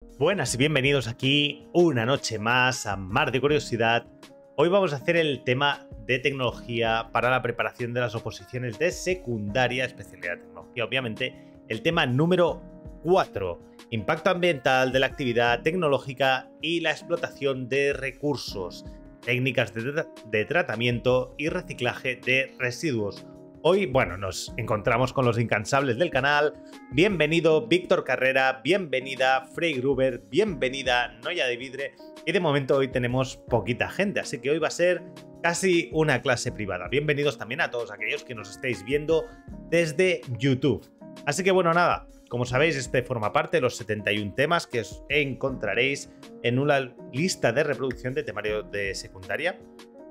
Buenas y bienvenidos aquí una noche más a Mar de Curiosidad. Hoy vamos a hacer el tema de tecnología para la preparación de las oposiciones de secundaria, especialidad de tecnología, obviamente. El tema número 4, impacto ambiental de la actividad tecnológica y la explotación de recursos, técnicas de tratamiento y reciclaje de residuos. Hoy, bueno, nos encontramos con los incansables del canal. Bienvenido Víctor Carrera, bienvenida Frey Gruber, bienvenida Noya de Vidre. Y de momento hoy tenemos poquita gente, así que hoy va a ser casi una clase privada. Bienvenidos también a todos aquellos que nos estáis viendo desde YouTube. Así que bueno, nada, como sabéis, este forma parte de los 71 temas que os encontraréis en una lista de reproducción de temario de secundaria.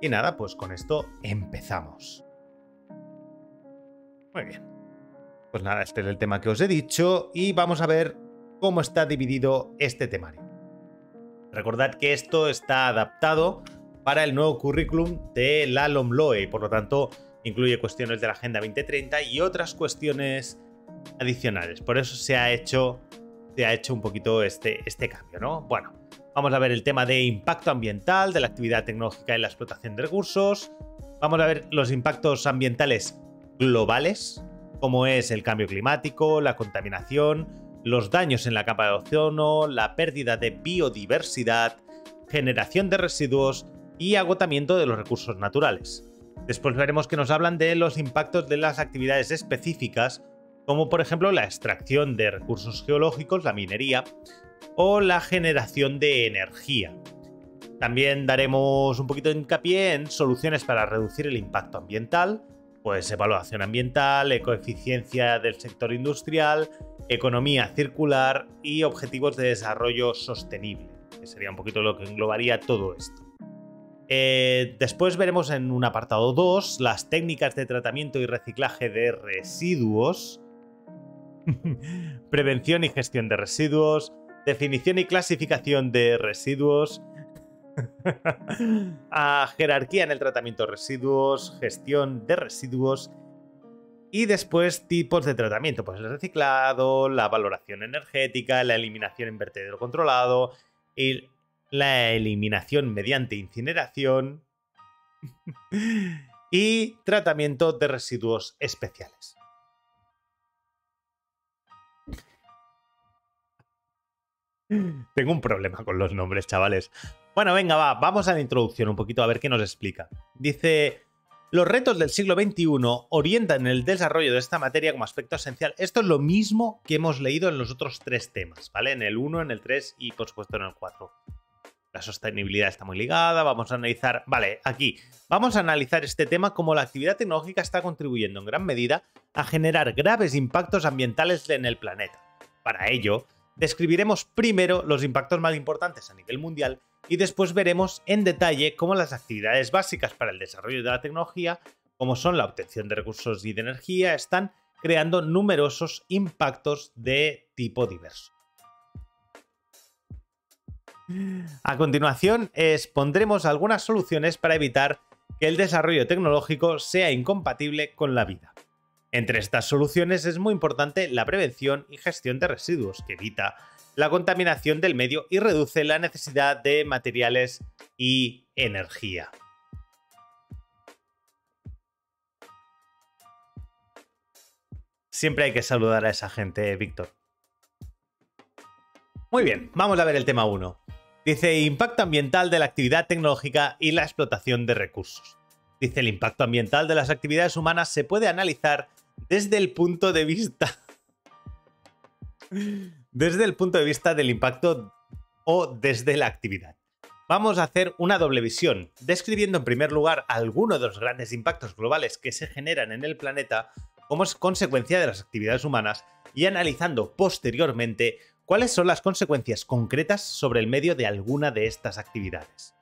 Y nada, pues con esto empezamos. Muy bien. Pues nada, este es el tema que os he dicho y vamos a ver cómo está dividido este temario. Recordad que esto está adaptado para el nuevo currículum de la LOMLOE y por lo tanto incluye cuestiones de la Agenda 2030 y otras cuestiones adicionales. Por eso se ha hecho un poquito este cambio, ¿no? Bueno, vamos a ver el tema de impacto ambiental de la actividad tecnológica y la explotación de recursos. Vamos a ver los impactos ambientales globales, como es el cambio climático, la contaminación, los daños en la capa de ozono, la pérdida de biodiversidad, generación de residuos y agotamiento de los recursos naturales. Después veremos que nos hablan de los impactos de las actividades específicas, como por ejemplo la extracción de recursos geológicos, la minería, o la generación de energía. También daremos un poquito de hincapié en soluciones para reducir el impacto ambiental, pues evaluación ambiental, ecoeficiencia del sector industrial, economía circular y objetivos de desarrollo sostenible, que sería un poquito lo que englobaría todo esto. Después veremos en un apartado 2 las técnicas de tratamiento y reciclaje de residuos, prevención y gestión de residuos, definición y clasificación de residuos, a jerarquía en el tratamiento de residuos, gestión de residuos y después tipos de tratamiento, pues el reciclado, la valoración energética, la eliminación en vertedero controlado y la eliminación mediante incineración y tratamiento de residuos especiales. Tengo un problema con los nombres, chavales. Bueno, venga, vamos a la introducción un poquito a ver qué nos explica. Dice, los retos del siglo XXI orientan el desarrollo de esta materia como aspecto esencial. Esto es lo mismo que hemos leído en los otros 3 temas, ¿vale? En el 1, en el 3 y por supuesto en el 4. La sostenibilidad está muy ligada, vamos a analizar... Vale, aquí, vamos a analizar este tema como la actividad tecnológica está contribuyendo en gran medida a generar graves impactos ambientales en el planeta. Para ello, describiremos primero los impactos más importantes a nivel mundial y después veremos en detalle cómo las actividades básicas para el desarrollo de la tecnología, como son la obtención de recursos y de energía, están creando numerosos impactos de tipo diverso. A continuación, expondremos algunas soluciones para evitar que el desarrollo tecnológico sea incompatible con la vida. Entre estas soluciones es muy importante la prevención y gestión de residuos, que evita la contaminación del medio y reduce la necesidad de materiales y energía. Siempre hay que saludar a esa gente, Víctor. Muy bien, vamos a ver el tema 1. Dice, impacto ambiental de la actividad tecnológica y la explotación de recursos. Dice, el impacto ambiental de las actividades humanas se puede analizar desde el punto de vista del impacto o desde la actividad. Vamos a hacer una doble visión, describiendo en primer lugar algunos de los grandes impactos globales que se generan en el planeta como consecuencia de las actividades humanas y analizando posteriormente cuáles son las consecuencias concretas sobre el medio de alguna de estas actividades.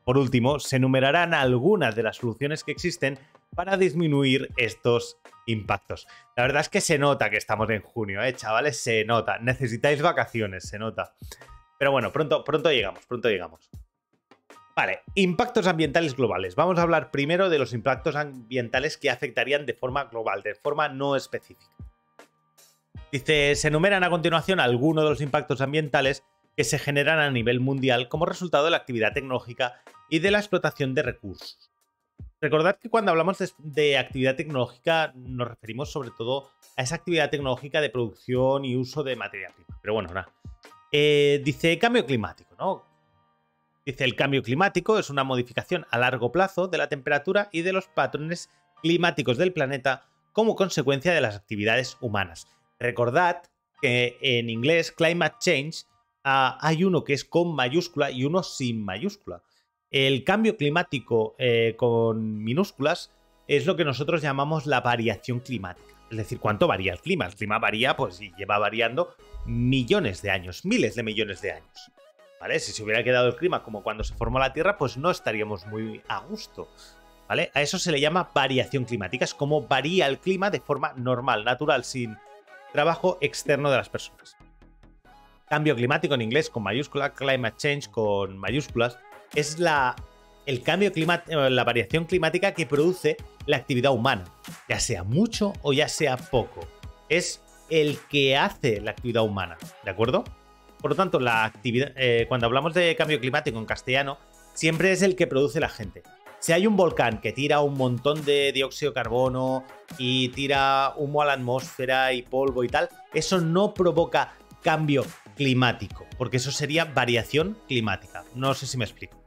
Por último, se enumerarán algunas de las soluciones que existen para disminuir estos impactos. La verdad es que se nota que estamos en junio, chavales, se nota. Necesitáis vacaciones, se nota. Pero bueno, pronto llegamos, pronto llegamos. Vale, impactos ambientales globales. Vamos a hablar primero de los impactos ambientales que afectarían de forma global, de forma no específica. Dice, se enumeran a continuación algunos de los impactos ambientales que se generan a nivel mundial como resultado de la actividad tecnológica y de la explotación de recursos. Recordad que cuando hablamos de actividad tecnológica nos referimos sobre todo a esa actividad tecnológica de producción y uso de materia prima. Pero bueno, nada. Dice cambio climático, ¿no? Dice el cambio climático es una modificación a largo plazo de la temperatura y de los patrones climáticos del planeta como consecuencia de las actividades humanas. Recordad que en inglés climate change hay uno que es con mayúscula y uno sin mayúscula. El cambio climático con minúsculas es lo que nosotros llamamos la variación climática. Es decir, ¿cuánto varía el clima? El clima varía, pues, y lleva variando millones de años, miles de millones de años. ¿Vale? Si se hubiera quedado el clima como cuando se formó la Tierra, pues no estaríamos muy a gusto. ¿Vale? A eso se le llama variación climática. Es como varía el clima de forma normal, natural, sin trabajo externo de las personas. Cambio climático en inglés con mayúscula, climate change con mayúsculas, es el cambio climático, la variación climática que produce la actividad humana, ya sea mucho o ya sea poco. Es el que hace la actividad humana, ¿de acuerdo? Por lo tanto, la actividad, cuando hablamos de cambio climático en castellano, siempre es el que produce la gente. Si hay un volcán que tira un montón de dióxido de carbono y tira humo a la atmósfera y polvo y tal, eso no provoca cambio climático, porque eso sería variación climática. No sé si me explico.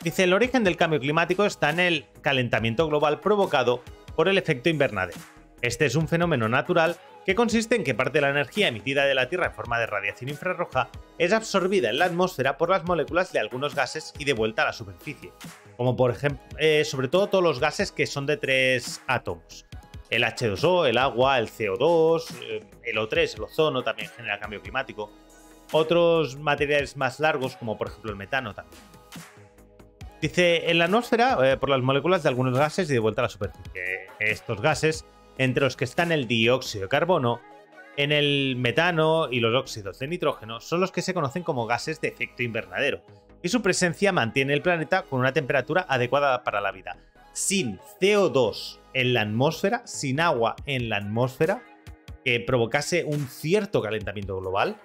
Dice, el origen del cambio climático está en el calentamiento global provocado por el efecto invernadero. Este es un fenómeno natural que consiste en que parte de la energía emitida de la Tierra en forma de radiación infrarroja es absorbida en la atmósfera por las moléculas de algunos gases y devuelta a la superficie, como por ejemplo, sobre todo todos los gases que son de 3 átomos. El H2O, el agua, el CO2, el O3, el ozono también genera cambio climático. Otros materiales más largos, como por ejemplo el metano también. Dice, en la atmósfera, por las moléculas de algunos gases y de vuelta a la superficie. Estos gases, entre los que están el dióxido de carbono, en el metano y los óxidos de nitrógeno, son los que se conocen como gases de efecto invernadero, y su presencia mantiene el planeta con una temperatura adecuada para la vida. Sin CO2 en la atmósfera, sin agua en la atmósfera, que provocase un cierto calentamiento global,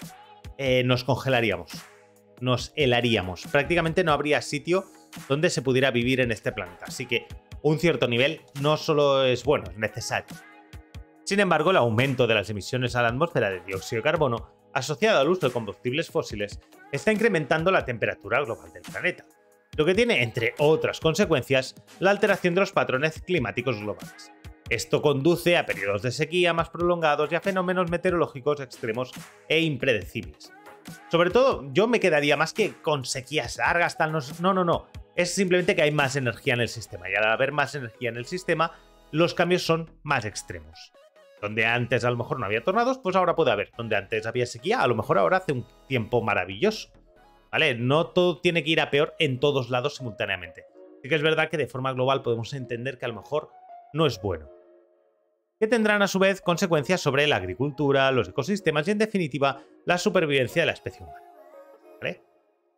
nos congelaríamos, nos helaríamos. Prácticamente no habría sitio donde se pudiera vivir en este planeta. Así que un cierto nivel no solo es bueno, es necesario. Sin embargo, el aumento de las emisiones a la atmósfera de dióxido de carbono, asociado al uso de combustibles fósiles, está incrementando la temperatura global del planeta, lo que tiene, entre otras consecuencias, la alteración de los patrones climáticos globales. Esto conduce a periodos de sequía más prolongados y a fenómenos meteorológicos extremos e impredecibles. Sobre todo, yo me quedaría más que con sequías largas, tal, no. Es simplemente que hay más energía en el sistema, y al haber más energía en el sistema, los cambios son más extremos. Donde antes a lo mejor no había tornados, pues ahora puede haber. Donde antes había sequía, a lo mejor ahora hace un tiempo maravilloso. ¿Vale? No todo tiene que ir a peor en todos lados simultáneamente. Sí que es verdad que de forma global podemos entender que a lo mejor no es bueno. Que tendrán a su vez consecuencias sobre la agricultura, los ecosistemas y en definitiva la supervivencia de la especie humana. ¿Vale?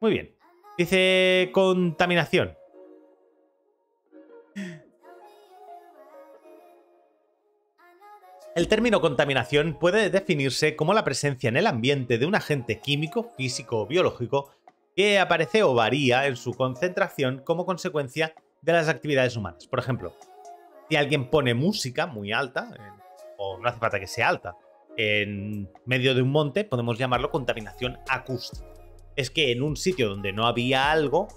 Muy bien. Dice contaminación. El término contaminación puede definirse como la presencia en el ambiente de un agente químico, físico o biológico que aparece o varía en su concentración como consecuencia de las actividades humanas. Por ejemplo, si alguien pone música muy alta, o no hace falta que sea alta, en medio de un monte, podemos llamarlo contaminación acústica. Es que en un sitio donde no había algo,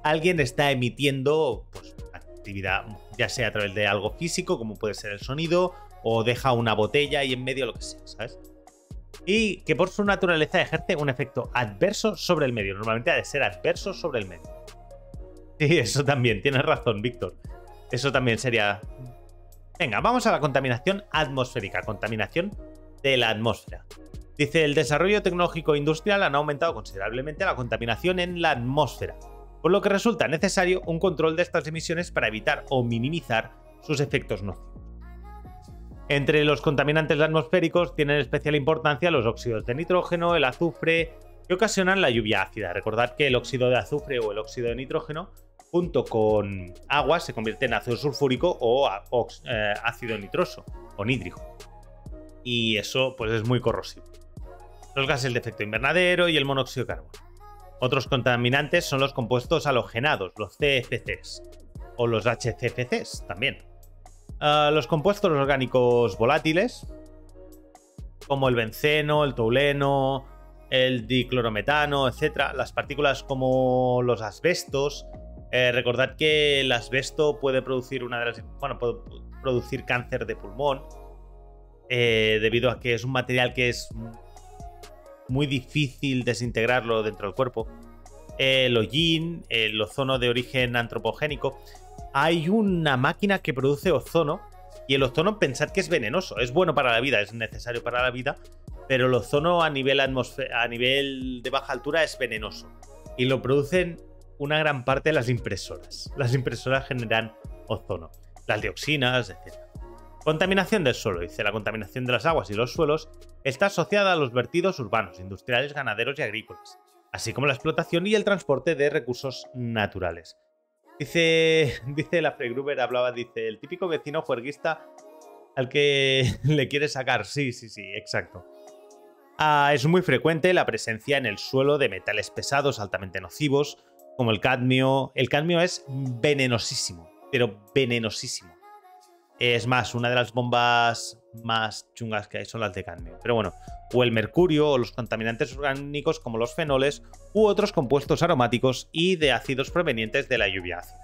alguien está emitiendo pues, actividad, ya sea a través de algo físico, como puede ser el sonido, o deja una botella ahí en medio, lo que sea, ¿sabes? Y que por su naturaleza ejerce un efecto adverso sobre el medio. Normalmente ha de ser adverso sobre el medio. Sí, eso también, tienes razón, Víctor. Eso también sería... Venga, vamos a la contaminación atmosférica, contaminación de la atmósfera. Dice, el desarrollo tecnológico e industrial han aumentado considerablemente la contaminación en la atmósfera, por lo que resulta necesario un control de estas emisiones para evitar o minimizar sus efectos nocivos. Entre los contaminantes atmosféricos tienen especial importancia los óxidos de nitrógeno, el azufre, que ocasionan la lluvia ácida. Recordad que el óxido de azufre o el óxido de nitrógeno, junto con agua, se convierte en ácido sulfúrico o ácido nitroso o nítrico. Y eso pues es muy corrosivo. los gases de efecto invernadero y el monóxido de carbono. Otros contaminantes son los compuestos halogenados, los CFCs, o los HCFCs también. Los compuestos orgánicos volátiles, como el benceno, el touleno, el diclorometano, etc. Las partículas como los asbestos. Recordad que el asbesto puede producir puede producir cáncer de pulmón, debido a que es un material que es muy difícil desintegrarlo dentro del cuerpo. El hollín, el ozono de origen antropogénico. Hay una máquina que produce ozono, y el ozono, pensad que es venenoso. Es bueno para la vida, es necesario para la vida, pero el ozono a nivel de baja altura es venenoso. Y lo producen una gran parte de las impresoras. Las impresoras generan ozono. Las dioxinas, etc. Contaminación del suelo. Dice, la contaminación de las aguas y los suelos está asociada a los vertidos urbanos, industriales, ganaderos y agrícolas, así como la explotación y el transporte de recursos naturales. Dice la Freigruber, dice, el típico vecino juerguista al que le quiere sacar. Sí, exacto. Es muy frecuente la presencia en el suelo de metales pesados altamente nocivos, como el cadmio. El cadmio es venenosísimo, pero venenosísimo. Es más, una de las bombas más chungas que hay son las de cadmio. Pero bueno, o el mercurio, o los contaminantes orgánicos como los fenoles, u otros compuestos aromáticos y de ácidos provenientes de la lluvia ácida.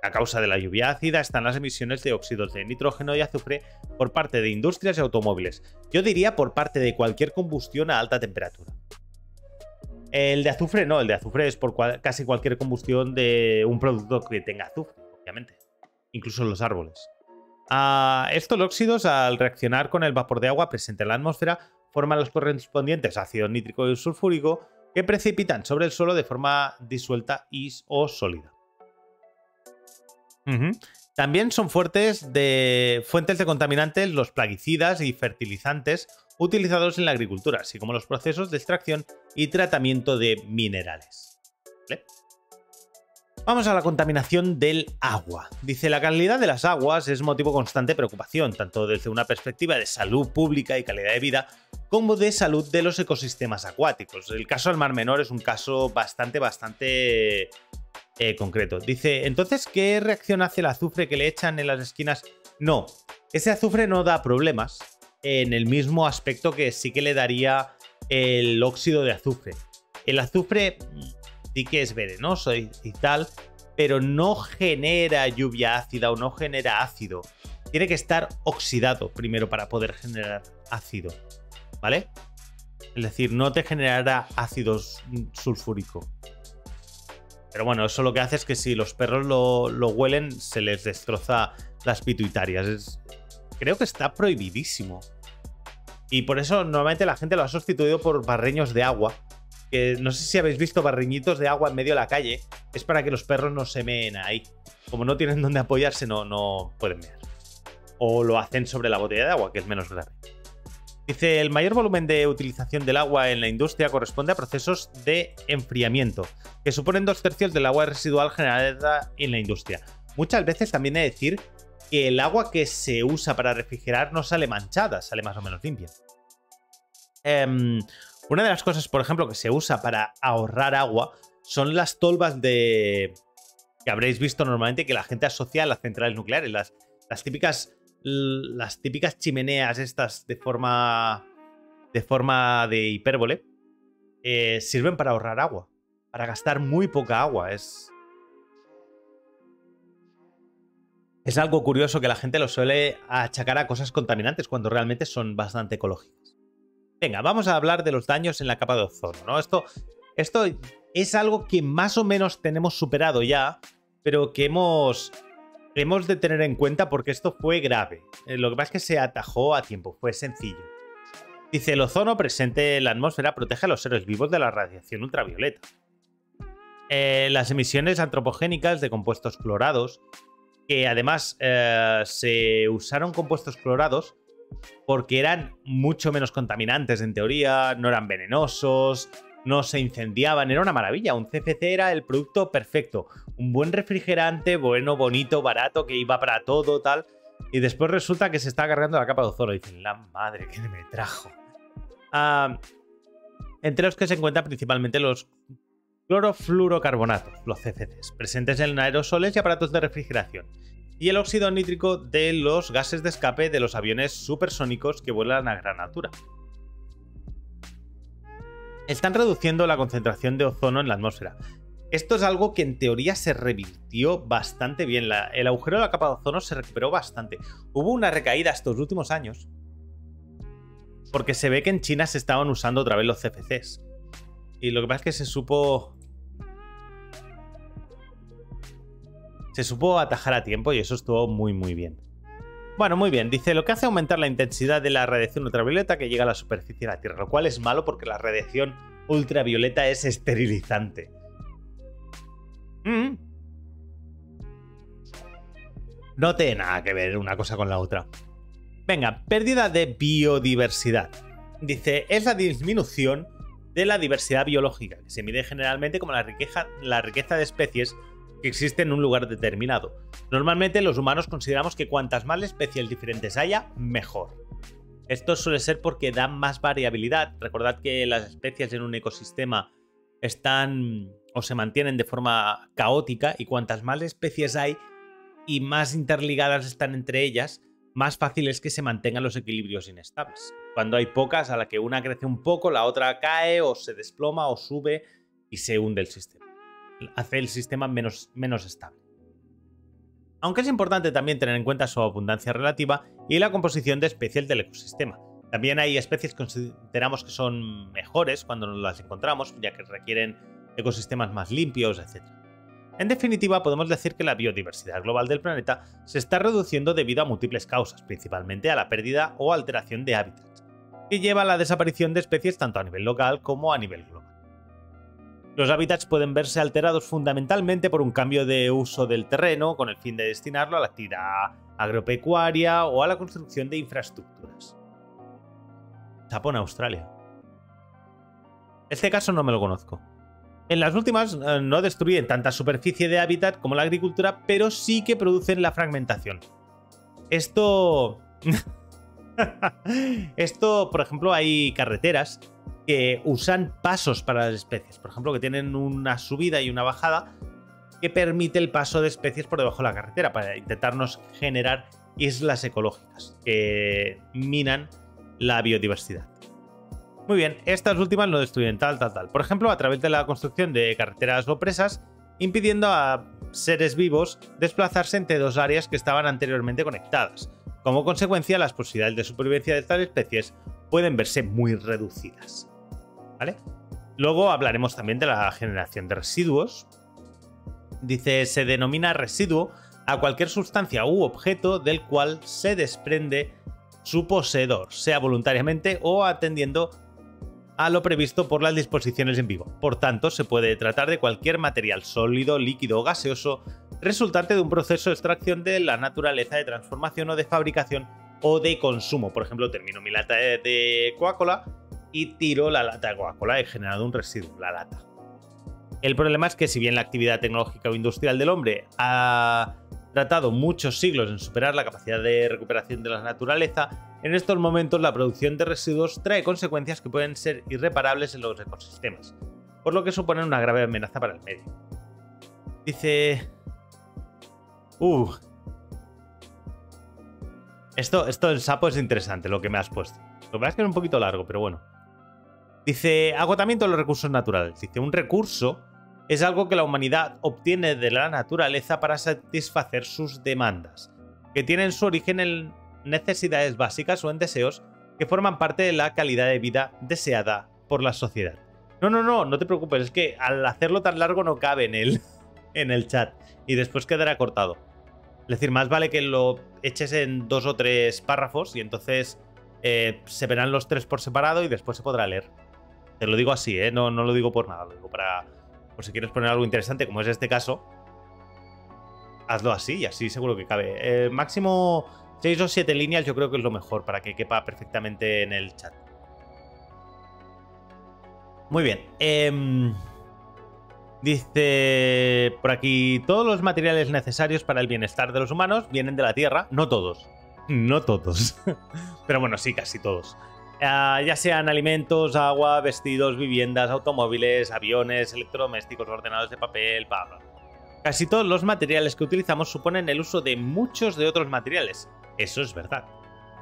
A causa de la lluvia ácida están las emisiones de óxidos de nitrógeno y azufre por parte de industrias y automóviles. Yo diría por parte de cualquier combustión a alta temperatura. El de azufre no, el de azufre es por casi cualquier combustión de un producto que tenga azufre, obviamente. Incluso los árboles. Estos óxidos, al reaccionar con el vapor de agua presente en la atmósfera, forman los correspondientes ácido nítrico y sulfúrico que precipitan sobre el suelo de forma disuelta o sólida. También son fuentes de contaminantes los plaguicidas y fertilizantes utilizados en la agricultura, así como los procesos de extracción y tratamiento de minerales. ¿Vale? Vamos a la contaminación del agua. Dice, la calidad de las aguas es motivo de constante preocupación, tanto desde una perspectiva de salud pública y calidad de vida, como de salud de los ecosistemas acuáticos. El caso del Mar Menor es un caso bastante concreto. Dice, entonces, ¿qué reacción hace el azufre que le echan en las esquinas? No, ese azufre no da problemas en el mismo aspecto que sí que le daría el óxido de azufre. El azufre sí que es venenoso y tal, pero no genera lluvia ácida o no genera ácido. Tiene que estar oxidado primero para poder generar ácido, ¿vale? Es decir, no te generará ácido sulfúrico. Pero bueno, eso lo que hace es que si los perros lo huelen, se les destroza las pituitarias. Creo que está prohibidísimo. Y por eso normalmente la gente lo ha sustituido por barreños de agua. Que no sé si habéis visto barriñitos de agua en medio de la calle. Es para que los perros no se meen ahí. Como no tienen donde apoyarse, no pueden mear. O lo hacen sobre la botella de agua, que es menos grave. Dice, el mayor volumen de utilización del agua en la industria corresponde a procesos de enfriamiento, que suponen 2/3 del agua residual generada en la industria. Muchas veces también he de decir que el agua que se usa para refrigerar no sale manchada, sale más o menos limpia. Una de las cosas, por ejemplo, que se usa para ahorrar agua son las tolvas que habréis visto normalmente que la gente asocia a las centrales nucleares, las típicas chimeneas estas de forma de hipérbole, sirven para ahorrar agua, para gastar muy poca agua. Es algo curioso que la gente lo suele achacar a cosas contaminantes cuando realmente son bastante ecológicas. Venga, vamos a hablar de los daños en la capa de ozono, ¿no? Esto es algo que más o menos tenemos superado ya, pero que hemos de tener en cuenta porque esto fue grave. Lo que pasa es que se atajó a tiempo, fue sencillo. Dice, el ozono presente en la atmósfera protege a los seres vivos de la radiación ultravioleta. Las emisiones antropogénicas de compuestos clorados, que además se usaron compuestos clorados porque eran mucho menos contaminantes en teoría, no eran venenosos, no se incendiaban, era una maravilla. Un CFC era el producto perfecto, un buen refrigerante, bueno, bonito, barato, que iba para todo, tal. Y después resulta que se está cargando la capa de ozono. Dicen, la madre que me trajo. entre los que se encuentran principalmente los clorofluorocarbonatos, los CFCs, presentes en aerosoles y aparatos de refrigeración, y el óxido nítrico de los gases de escape de los aviones supersónicos que vuelan a gran altura. Están reduciendo la concentración de ozono en la atmósfera. Esto es algo que en teoría se revirtió bastante bien. El agujero de la capa de ozono se recuperó bastante. Hubo una recaída estos últimos años porque se ve que en China se estaban usando otra vez los CFCs. Y lo que pasa es que se supo atajar a tiempo y eso estuvo muy muy bien. Bueno, muy bien. Dice, lo que hace aumentar la intensidad de la radiación ultravioleta que llega a la superficie de la Tierra, lo cual es malo porque la radiación ultravioleta es esterilizante. No tiene nada que ver una cosa con la otra. Venga, pérdida de biodiversidad. Dice, es la disminución de la diversidad biológica, que se mide generalmente como la riqueza de especies que existen en un lugar determinado. Normalmente los humanos consideramos que cuantas más especies diferentes haya, mejor. Esto suele ser porque dan más variabilidad. Recordad que las especies en un ecosistema están o se mantienen de forma caótica y cuantas más especies hay y más interligadas están entre ellas, más fácil es que se mantengan los equilibrios inestables. Cuando hay pocas, a la que una crece un poco, la otra cae o se desploma o sube y se hunde el sistema. Hace el sistema menos estable. Aunque es importante también tener en cuenta su abundancia relativa y la composición de especies del ecosistema. También hay especies que consideramos que son mejores cuando nos las encontramos, ya que requieren ecosistemas más limpios, etc. En definitiva, podemos decir que la biodiversidad global del planeta se está reduciendo debido a múltiples causas, principalmente a la pérdida o alteración de hábitats, que lleva a la desaparición de especies tanto a nivel local como a nivel global. Los hábitats pueden verse alterados fundamentalmente por un cambio de uso del terreno con el fin de destinarlo a la actividad agropecuaria o a la construcción de infraestructuras. Sapo en Australia. Este caso no me lo conozco. En las últimas no destruyen tanta superficie de hábitat como la agricultura, pero sí que producen la fragmentación. Esto... por ejemplo, hay carreteras que usan pasos para las especies. Por ejemplo, que tienen una subida y una bajada que permite el paso de especies por debajo de la carretera para intentarnos generar islas ecológicas que minan la biodiversidad. Muy bien, estas últimas no destruyen tal. Por ejemplo, a través de la construcción de carreteras o presas, impidiendo a seres vivos desplazarse entre dos áreas que estaban anteriormente conectadas. Como consecuencia, las posibilidades de supervivencia de estas especies pueden verse muy reducidas. ¿Vale? Luego hablaremos también de la generación de residuos. Dice, se denomina residuo a cualquier sustancia u objeto del cual se desprende su poseedor, sea voluntariamente o atendiendo a lo previsto por las disposiciones en vivo. Por tanto, se puede tratar de cualquier material sólido, líquido o gaseoso resultante de un proceso de extracción de la naturaleza de transformación o de fabricación o de consumo. Por ejemplo, termino mi lata de Coca-Cola y tiro la lata de Coca-Cola, he generado un residuo, la lata. El problema es que si bien la actividad tecnológica o industrial del hombre ha tratado muchos siglos en superar la capacidad de recuperación de la naturaleza, en estos momentos la producción de residuos trae consecuencias que pueden ser irreparables en los ecosistemas, por lo que suponen una grave amenaza para el medio. Dice... Esto del sapo es interesante, lo que me has puesto. Lo que pasa es que es un poquito largo, pero bueno. Dice, agotamiento de los recursos naturales. Dice, un recurso es algo que la humanidad obtiene de la naturaleza para satisfacer sus demandas, que tienen su origen en necesidades básicas o en deseos que forman parte de la calidad de vida deseada por la sociedad. No te preocupes, es que al hacerlo tan largo no cabe en el chat y después quedará cortado. Es decir, más vale que lo eches en 2 o 3 párrafos y entonces se verán los 3 por separado y después se podrá leer. Te lo digo así, no lo digo por nada, lo digo por si quieres poner algo interesante, como es este caso, hazlo así y así seguro que cabe. Máximo 6 o 7 líneas yo creo que es lo mejor para que quepa perfectamente en el chat. Muy bien. Dice por aquí, todos los materiales necesarios para el bienestar de los humanos vienen de la Tierra. No todos. No todos. Pero bueno, sí, casi todos. ya sean alimentos, agua, vestidos, viviendas, automóviles, aviones, electrodomésticos, ordenadores de papel, bla, bla. Casi todos los materiales que utilizamos suponen el uso de muchos de otros materiales, eso es verdad,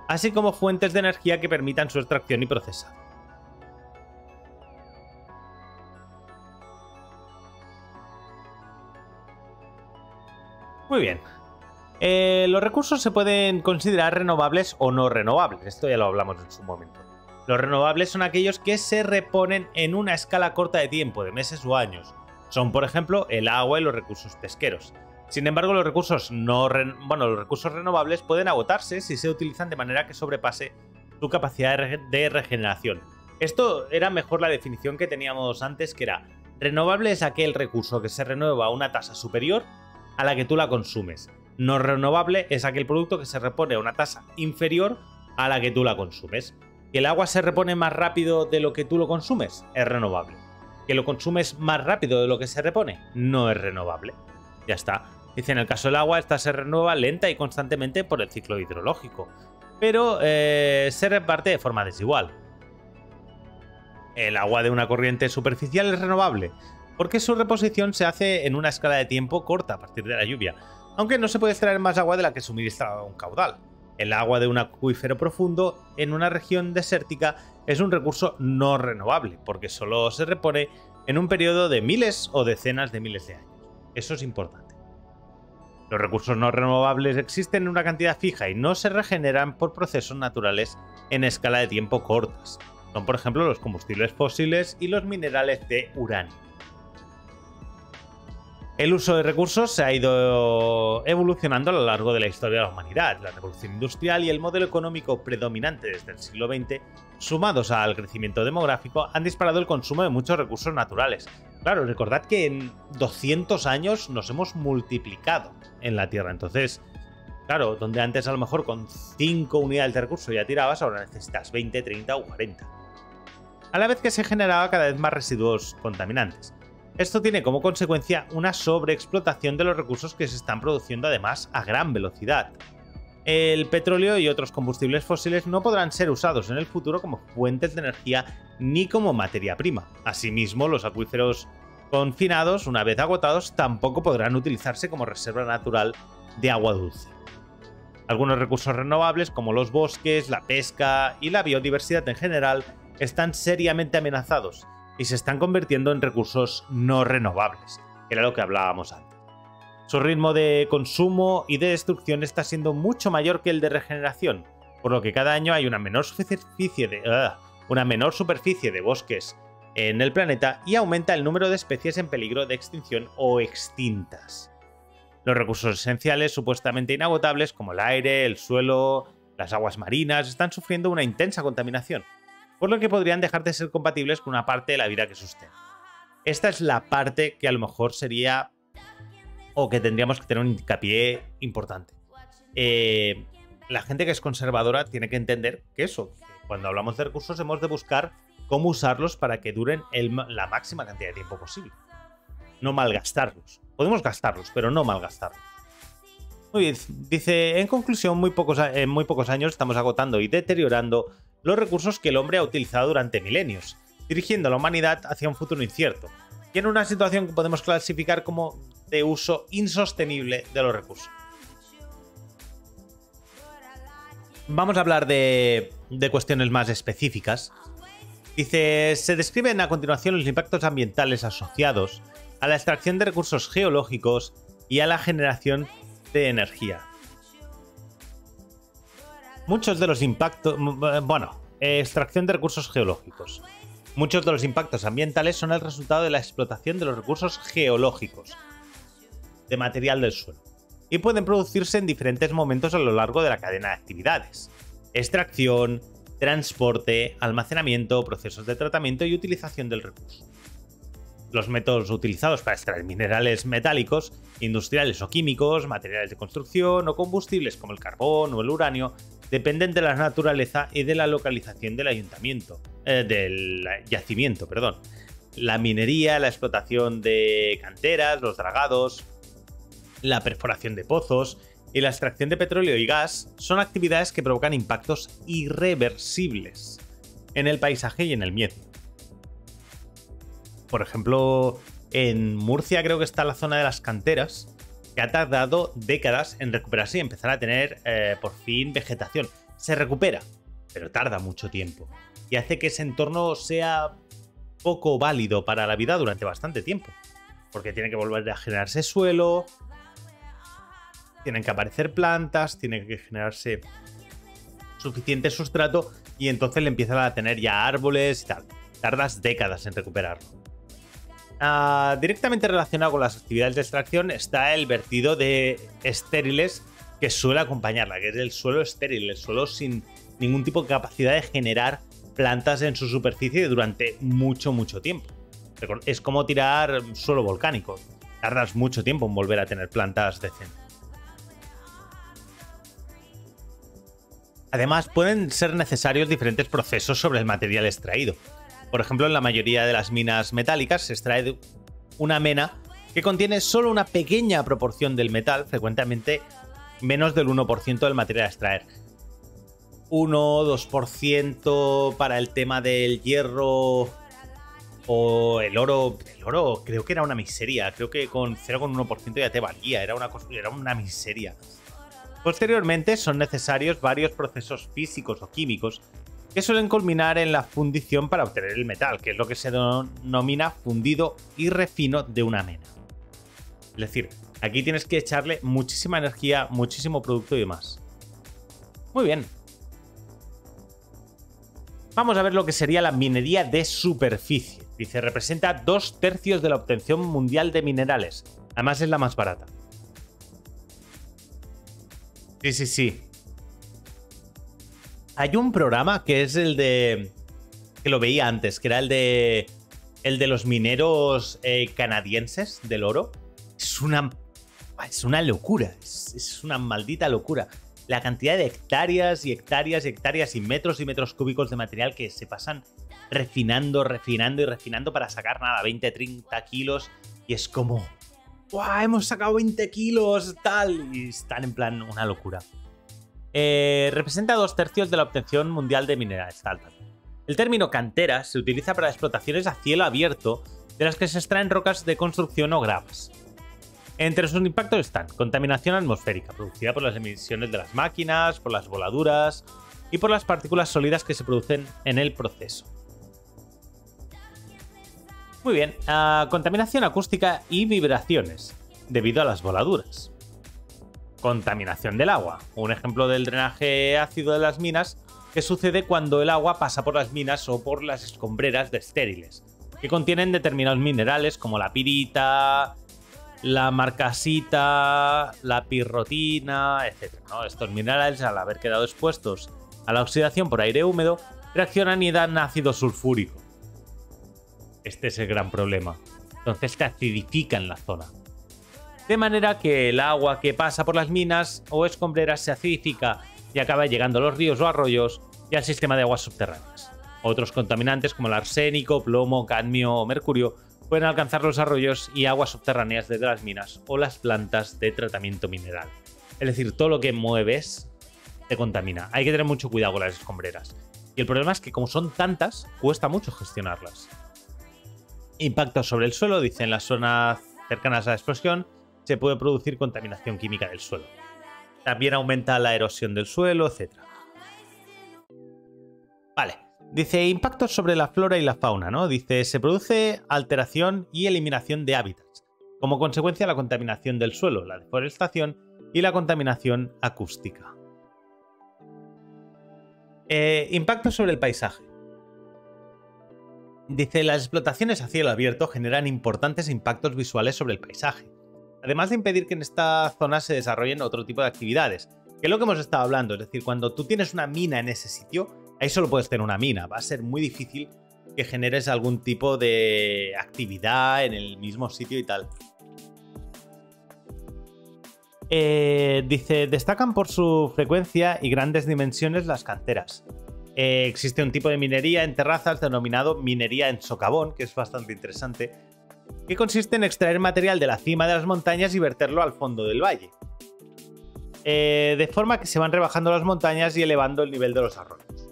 así como fuentes de energía que permitan su extracción y procesado. Muy bien. Los recursos se pueden considerar renovables o no renovables, esto ya lo hablamos en su momento. Los renovables son aquellos que se reponen en una escala corta de tiempo, de meses o años. Son, por ejemplo, el agua y los recursos pesqueros. Sin embargo, los recursos renovables pueden agotarse si se utilizan de manera que sobrepase su capacidad de regeneración. Esto era mejor la definición que teníamos antes, que era: renovable es aquel recurso que se renueva a una tasa superior a la que tú la consumes. No renovable es aquel producto que se repone a una tasa inferior a la que tú la consumes. ¿Que el agua se repone más rápido de lo que tú lo consumes? Es renovable. ¿Que lo consumes más rápido de lo que se repone? No es renovable. Ya está. Dice, en el caso del agua, esta se renueva lenta y constantemente por el ciclo hidrológico, pero se reparte de forma desigual. El agua de una corriente superficial es renovable, porque su reposición se hace en una escala de tiempo corta a partir de la lluvia, aunque no se puede extraer más agua de la que suministra un caudal. El agua de un acuífero profundo en una región desértica es un recurso no renovable, porque solo se repone en un periodo de miles o decenas de miles de años. Eso es importante. Los recursos no renovables existen en una cantidad fija y no se regeneran por procesos naturales en escala de tiempo cortas. Son, por ejemplo, los combustibles fósiles y los minerales de uranio. El uso de recursos se ha ido evolucionando a lo largo de la historia de la humanidad. La revolución industrial y el modelo económico predominante desde el siglo XX, sumados al crecimiento demográfico, han disparado el consumo de muchos recursos naturales. Claro, recordad que en 200 años nos hemos multiplicado en la Tierra. Entonces, claro, donde antes a lo mejor con 5 unidades de recursos ya tirabas, ahora necesitas 20, 30 o 40. A la vez que se generaba cada vez más residuos contaminantes. Esto tiene como consecuencia una sobreexplotación de los recursos que se están produciendo además a gran velocidad. El petróleo y otros combustibles fósiles no podrán ser usados en el futuro como fuentes de energía ni como materia prima. Asimismo, los acuíferos confinados, una vez agotados, tampoco podrán utilizarse como reserva natural de agua dulce. Algunos recursos renovables, como los bosques, la pesca y la biodiversidad en general, están seriamente amenazados y se están convirtiendo en recursos no renovables, que era lo que hablábamos antes. Su ritmo de consumo y de destrucción está siendo mucho mayor que el de regeneración, por lo que cada año hay una menor superficie de bosques en el planeta y aumenta el número de especies en peligro de extinción o extintas. Los recursos esenciales supuestamente inagotables, como el aire, el suelo, las aguas marinas, están sufriendo una intensa contaminación, por lo que podrían dejar de ser compatibles con una parte de la vida que sostienen. Esta es la parte que a lo mejor sería, o que tendríamos que tener un hincapié importante. La gente que es conservadora tiene que entender que eso, que cuando hablamos de recursos hemos de buscar cómo usarlos para que duren la máxima cantidad de tiempo posible. No malgastarlos. Podemos gastarlos, pero no malgastarlos. Muy bien, dice, en conclusión, en muy pocos años estamos agotando y deteriorando los recursos que el hombre ha utilizado durante milenios, dirigiendo a la humanidad hacia un futuro incierto, y en una situación que podemos clasificar como de uso insostenible de los recursos. Vamos a hablar de cuestiones más específicas. Dice, se describen a continuación los impactos ambientales asociados a la extracción de recursos geológicos y a la generación de energía. Muchos de los impactos... extracción de recursos geológicos. Muchos de los impactos ambientales son el resultado de la explotación de los recursos geológicos, de material del suelo, y pueden producirse en diferentes momentos a lo largo de la cadena de actividades: extracción, transporte, almacenamiento, procesos de tratamiento y utilización del recurso. Los métodos utilizados para extraer minerales metálicos, industriales o químicos, materiales de construcción o combustibles como el carbón o el uranio dependen de la naturaleza y de la localización del yacimiento. La minería, la explotación de canteras, los dragados, la perforación de pozos y la extracción de petróleo y gas son actividades que provocan impactos irreversibles en el paisaje y en el medio. Por ejemplo, en Murcia creo que está la zona de las canteras, que ha tardado décadas en recuperarse y empezar a tener por fin vegetación. Se recupera, pero tarda mucho tiempo. Y hace que ese entorno sea poco válido para la vida durante bastante tiempo. Porque tiene que volver a generarse suelo, tienen que aparecer plantas, tiene que generarse suficiente sustrato y entonces le empiezan a tener ya árboles y tal. Tardas décadas en recuperarlo. Directamente relacionado con las actividades de extracción está el vertido de estériles que suele acompañarla, que es el suelo estéril, el suelo sin ningún tipo de capacidad de generar plantas en su superficie durante mucho tiempo. Es como tirar suelo volcánico. Tardas mucho tiempo en volver a tener plantas decentes. Además, pueden ser necesarios diferentes procesos sobre el material extraído. Por ejemplo, en la mayoría de las minas metálicas se extrae una mena que contiene solo una pequeña proporción del metal, frecuentemente menos del 1% del material a extraer. 1-2% para el tema del hierro o el oro. El oro creo que era una miseria. Creo que con 0,1% ya te valía. Era una miseria. Posteriormente son necesarios varios procesos físicos o químicos que suelen culminar en la fundición para obtener el metal, que es lo que se denomina fundido y refino de una mena. Es decir, aquí tienes que echarle muchísima energía, muchísimo producto y demás. Muy bien. Vamos a ver lo que sería la minería de superficie. Dice, representa 2/3 de la obtención mundial de minerales. Además es la más barata. Sí. Hay un programa que es el de... que lo veía antes, que era el de los mineros canadienses del oro. Es una locura, es una maldita locura. La cantidad de hectáreas y hectáreas y hectáreas y metros cúbicos de material que se pasan refinando para sacar nada, 20-30 kilos. Y es como... ¡guau! Hemos sacado 20 kilos, tal. Y están en plan una locura. Representa 2/3 de la obtención mundial de minerales. Tal. El término cantera se utiliza para explotaciones a cielo abierto de las que se extraen rocas de construcción o gravas. Entre sus impactos están contaminación atmosférica, producida por las emisiones de las máquinas, por las voladuras y por las partículas sólidas que se producen en el proceso. Muy bien, contaminación acústica y vibraciones, debido a las voladuras. Contaminación del agua, un ejemplo del drenaje ácido de las minas que sucede cuando el agua pasa por las minas o por las escombreras de estériles, que contienen determinados minerales como la pirita, la marcasita, la pirrotina, etc. ¿no? Estos minerales, al haber quedado expuestos a la oxidación por aire húmedo, reaccionan y dan ácido sulfúrico. Este es el gran problema. Entonces te acidifican la zona. De manera que el agua que pasa por las minas o escombreras se acidifica y acaba llegando a los ríos o arroyos y al sistema de aguas subterráneas. Otros contaminantes como el arsénico, plomo, cadmio o mercurio pueden alcanzar los arroyos y aguas subterráneas desde las minas o las plantas de tratamiento mineral. Es decir, todo lo que mueves te contamina. Hay que tener mucho cuidado con las escombreras. Y el problema es que como son tantas, cuesta mucho gestionarlas. Impactos sobre el suelo, dice, en las zonas cercanas a la explosión se puede producir contaminación química del suelo. También aumenta la erosión del suelo, etc. Vale. Dice, impactos sobre la flora y la fauna, ¿no? Dice, se produce alteración y eliminación de hábitats. Como consecuencia, la contaminación del suelo, la deforestación y la contaminación acústica. Impactos sobre el paisaje. Dice, las explotaciones a cielo abierto generan importantes impactos visuales sobre el paisaje, además de impedir que en esta zona se desarrollen otro tipo de actividades, que es lo que hemos estado hablando. Es decir, cuando tú tienes una mina en ese sitio, ahí solo puedes tener una mina. Va a ser muy difícil que generes algún tipo de actividad en el mismo sitio y tal. Dice, destacan por su frecuencia y grandes dimensiones las canteras. Existe un tipo de minería en terrazas denominado minería en socavón, que es bastante interesante, que consiste en extraer material de la cima de las montañas y verterlo al fondo del valle. De forma que se van rebajando las montañas y elevando el nivel de los arroyos.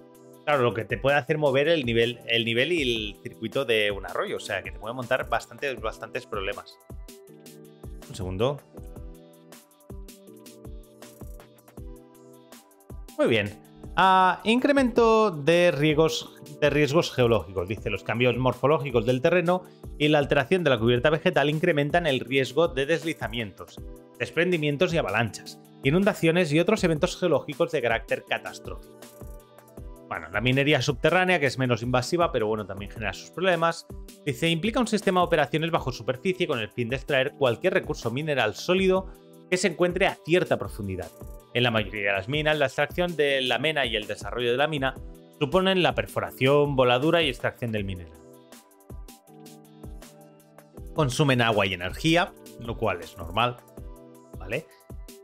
Claro, lo que te puede hacer mover el nivel y el circuito de un arroyo. O sea, que te puede montar bastantes problemas. Un segundo. Muy bien. Incremento de riesgos geológicos. Dice, los cambios morfológicos del terreno y la alteración de la cubierta vegetal incrementan el riesgo de deslizamientos, desprendimientos y avalanchas, inundaciones y otros eventos geológicos de carácter catastrófico. Bueno, la minería subterránea, que es menos invasiva, pero bueno, también genera sus problemas. Dice, implica un sistema de operaciones bajo superficie con el fin de extraer cualquier recurso mineral sólido que se encuentre a cierta profundidad. En la mayoría de las minas, la extracción de la mena y el desarrollo de la mina suponen la perforación, voladura y extracción del mineral. Consumen agua y energía, lo cual es normal, ¿vale?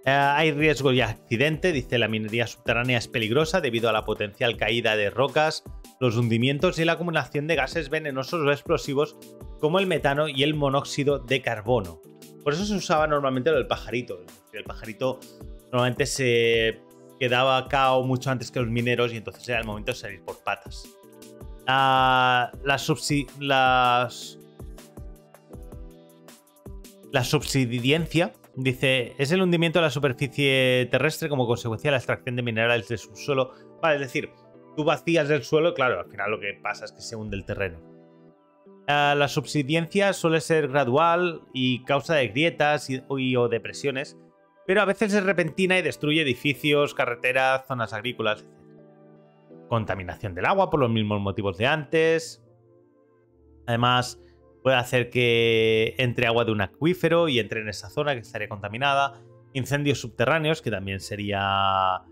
Hay riesgo y accidente. Dice, la minería subterránea es peligrosa debido a la potencial caída de rocas, los hundimientos y la acumulación de gases venenosos o explosivos como el metano y el monóxido de carbono. Por eso se usaba normalmente lo del pajarito. El pajarito normalmente se quedaba KO mucho antes que los mineros y entonces era el momento de salir por patas. La subsidencia, dice, es el hundimiento de la superficie terrestre como consecuencia de la extracción de minerales del subsuelo. Vale, es decir, tú vacías el suelo, claro, al final lo que pasa es que se hunde el terreno. La subsidencia suele ser gradual y causa de grietas o depresiones, pero a veces es repentina y destruye edificios, carreteras, zonas agrícolas, etc. Contaminación del agua por los mismos motivos de antes. Además, puede hacer que entre agua de un acuífero y entre en esa zona que estaría contaminada. Incendios subterráneos, que también sería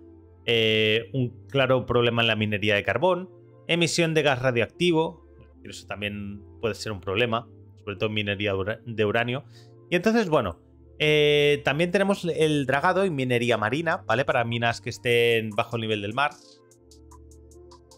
un claro problema en la minería de carbón. Emisión de gas radioactivo, eso también puede ser un problema, sobre todo en minería de uranio. Y entonces, bueno, también tenemos el dragado y minería marina, ¿vale? Para minas que estén bajo el nivel del mar.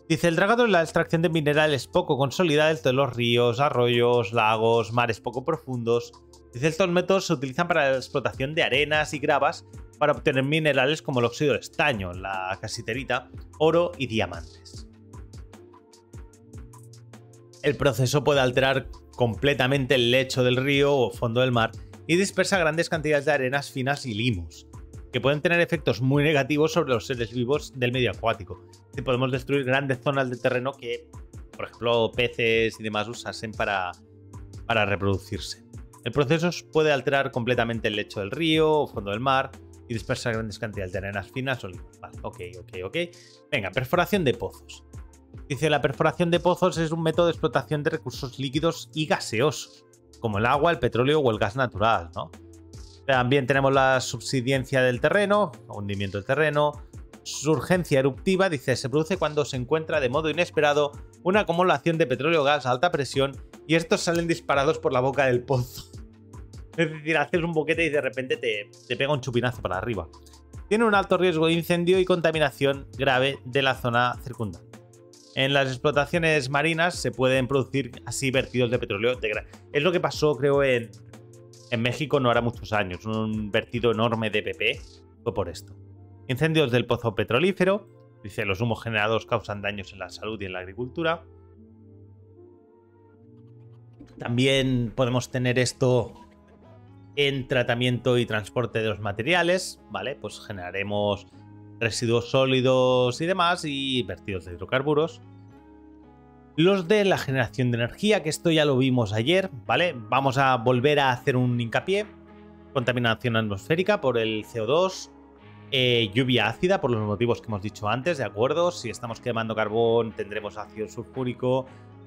Dice, el dragado es la extracción de minerales poco consolidados de los ríos, arroyos, lagos, mares poco profundos. Dice, estos métodos se utilizan para la explotación de arenas y gravas para obtener minerales como el óxido de estaño, la casiterita, oro y diamantes. El proceso puede alterar completamente el lecho del río o fondo del mar y dispersa grandes cantidades de arenas finas y limos, que pueden tener efectos muy negativos sobre los seres vivos del medio acuático. Y podemos destruir grandes zonas de terreno que, por ejemplo, peces y demás usasen para reproducirse. El proceso puede alterar completamente el lecho del río o fondo del mar y dispersar grandes cantidades de arenas finas o limos. Vale, ok. Venga, perforación de pozos. Dice, la perforación de pozos es un método de explotación de recursos líquidos y gaseosos, como el agua, el petróleo o el gas natural, ¿no? También tenemos la subsidencia del terreno, hundimiento del terreno. Surgencia eruptiva, dice, se produce cuando se encuentra de modo inesperado una acumulación de petróleo o gas a alta presión y estos salen disparados por la boca del pozo. Es decir, haces un boquete y de repente te pega un chupinazo para arriba. Tiene un alto riesgo de incendio y contaminación grave de la zona circundante. En las explotaciones marinas se pueden producir así vertidos de petróleo de gran... Es lo que pasó, creo, en México no hará muchos años. Un vertido enorme de PP fue por esto. Incendios del pozo petrolífero. Dice, los humos generados causan daños en la salud y en la agricultura. También podemos tener esto en tratamiento y transporte de los materiales, ¿vale? Pues generaremos residuos sólidos y demás y vertidos de hidrocarburos. Los de la generación de energía, que esto ya lo vimos ayer, ¿vale? Vamos a volver a hacer un hincapié. Contaminación atmosférica por el CO2. Lluvia ácida por los motivos que hemos dicho antes, ¿de acuerdo? Si estamos quemando carbón tendremos ácido sulfúrico.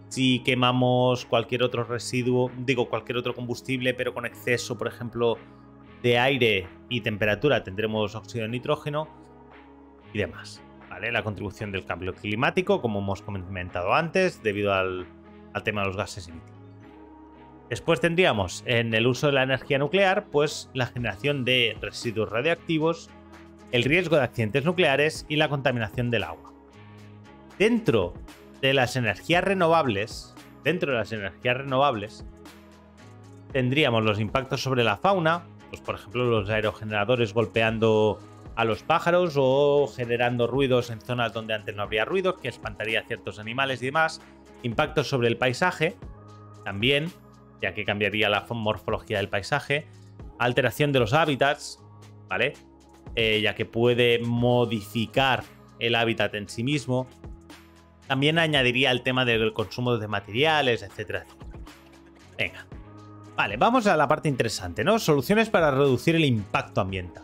Si quemamos cualquier otro residuo, cualquier otro combustible, pero con exceso, por ejemplo, de aire y temperatura, tendremos óxido de nitrógeno y demás, ¿vale? La contribución del cambio climático, como hemos comentado antes, debido al tema de los gases emitidos. Después tendríamos en el uso de la energía nuclear, pues la generación de residuos radiactivos, el riesgo de accidentes nucleares y la contaminación del agua. Dentro de las energías renovables, tendríamos los impactos sobre la fauna, pues por ejemplo los aerogeneradores golpeando a los pájaros o generando ruidos en zonas donde antes no habría ruidos, que espantaría a ciertos animales y demás. Impactos sobre el paisaje, también, ya que cambiaría la morfología del paisaje. Alteración de los hábitats, ¿vale? Ya que puede modificar el hábitat en sí mismo. También añadiría el tema del consumo de materiales, etcétera, etcétera. Venga. Vale, vamos a la parte interesante, ¿no? Soluciones para reducir el impacto ambiental.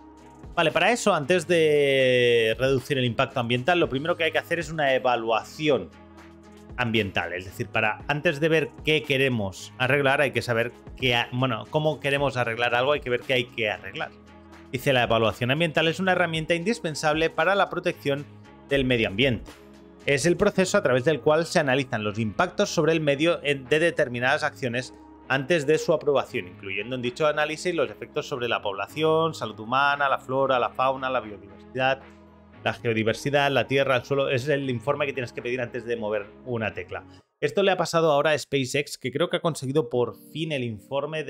Vale, para eso, antes de reducir el impacto ambiental, lo primero que hay que hacer es una evaluación ambiental. Es decir, antes de ver qué queremos arreglar, hay que saber cómo queremos arreglar algo, hay que ver qué hay que arreglar. Dice, la evaluación ambiental es una herramienta indispensable para la protección del medio ambiente. Es el proceso a través del cual se analizan los impactos sobre el medio de determinadas acciones antes de su aprobación, incluyendo en dicho análisis los efectos sobre la población, salud humana, la flora, la fauna, la biodiversidad, la geodiversidad, la tierra, el suelo. Es el informe que tienes que pedir antes de mover una tecla. Esto le ha pasado ahora a SpaceX, que creo que ha conseguido por fin el informe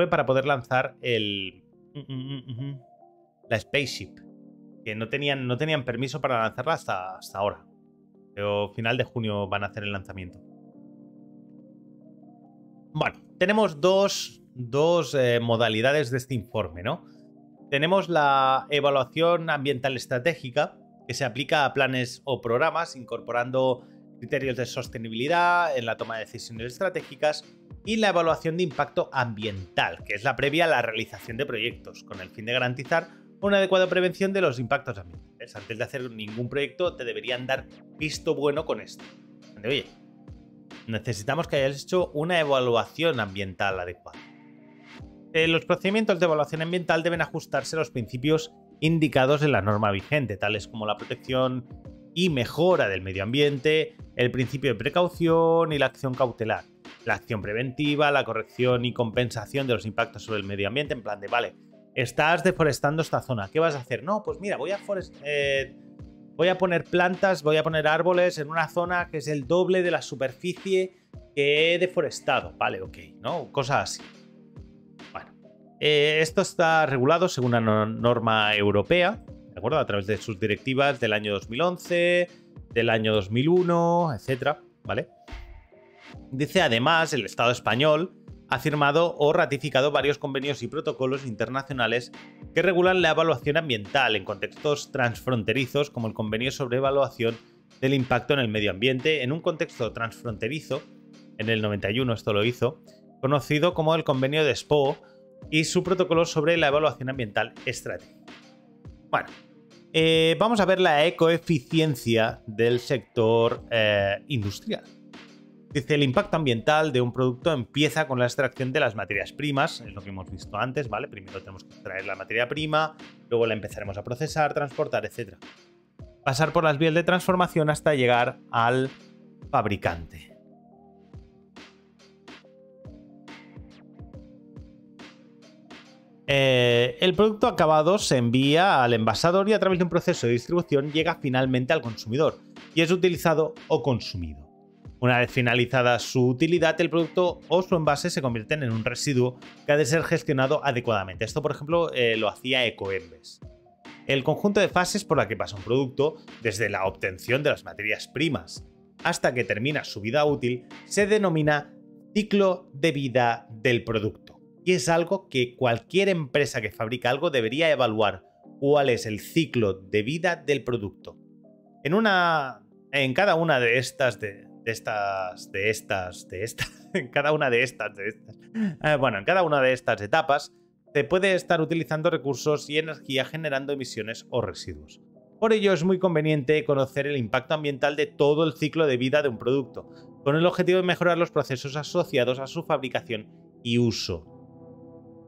para poder lanzar la Spaceship, que no tenían permiso para lanzarla hasta ahora. Pero final de junio van a hacer el lanzamiento. Bueno, tenemos dos modalidades de este informe, ¿no? Tenemos la evaluación ambiental estratégica, que se aplica a planes o programas, incorporando criterios de sostenibilidad en la toma de decisiones estratégicas, y la evaluación de impacto ambiental, que es la previa a la realización de proyectos, con el fin de garantizar una adecuada prevención de los impactos ambientales. Antes de hacer ningún proyecto, te deberían dar visto bueno con esto. Oye, necesitamos que hayas hecho una evaluación ambiental adecuada. Los procedimientos de evaluación ambiental deben ajustarse a los principios indicados en la norma vigente, tales como la protección y mejora del medio ambiente, el principio de precaución y la acción cautelar, la acción preventiva, la corrección y compensación de los impactos sobre el medio ambiente, en plan de, vale, estás deforestando esta zona, ¿qué vas a hacer? No, pues mira, voy a poner plantas, voy a poner árboles en una zona que es el doble de la superficie que he deforestado. Vale, ok, ¿no? Cosas así. Bueno, esto está regulado según una norma europea, ¿de acuerdo? A través de sus directivas del año 2011, del año 2001, etcétera, ¿vale? Dice, además, el Estado español ha firmado o ratificado varios convenios y protocolos internacionales que regulan la evaluación ambiental en contextos transfronterizos, como el Convenio sobre Evaluación del Impacto en el Medio Ambiente, en un contexto transfronterizo, en el 91 esto lo hizo, conocido como el Convenio de Espoo, y su protocolo sobre la evaluación ambiental estratégica. Bueno, vamos a ver la ecoeficiencia del sector industrial. Dice, el impacto ambiental de un producto empieza con la extracción de las materias primas, es lo que hemos visto antes, ¿vale? Primero tenemos que extraer la materia prima, luego la empezaremos a procesar, transportar, etc. Pasar por las vías de transformación hasta llegar al fabricante. El producto acabado se envía al envasador y a través de un proceso de distribución llega finalmente al consumidor y es utilizado o consumido. Una vez finalizada su utilidad, el producto o su envase se convierten en un residuo que ha de ser gestionado adecuadamente. Esto, por ejemplo, lo hacía Ecoembes. El conjunto de fases por la que pasa un producto, desde la obtención de las materias primas hasta que termina su vida útil, se denomina ciclo de vida del producto. Y es algo que cualquier empresa que fabrica algo debería evaluar, cuál es el ciclo de vida del producto. En cada una de estas etapas se puede estar utilizando recursos y energía generando emisiones o residuos. Por ello es muy conveniente conocer el impacto ambiental de todo el ciclo de vida de un producto, con el objetivo de mejorar los procesos asociados a su fabricación y uso.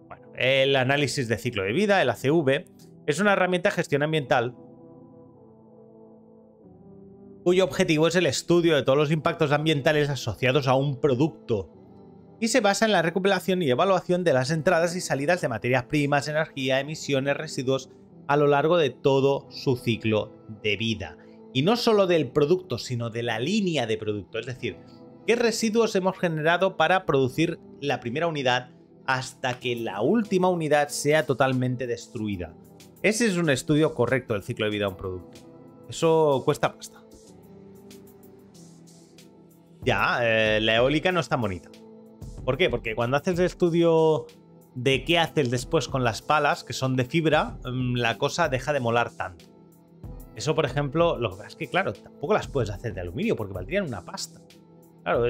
Bueno, el análisis de ciclo de vida, el ACV, es una herramienta de gestión ambiental cuyo objetivo es el estudio de todos los impactos ambientales asociados a un producto y se basa en la recopilación y evaluación de las entradas y salidas de materias primas, energía, emisiones, residuos a lo largo de todo su ciclo de vida. Y no solo del producto, sino de la línea de producto, es decir, qué residuos hemos generado para producir la primera unidad hasta que la última unidad sea totalmente destruida. Ese es un estudio correcto del ciclo de vida de un producto. Eso cuesta pasta. Ya, la eólica no es tan bonita. ¿Por qué? Porque cuando haces el estudio de qué haces después con las palas, que son de fibra, la cosa deja de molar tanto. Eso, por ejemplo, lo que pasa es que, claro, tampoco las puedes hacer de aluminio porque valdrían una pasta. Claro,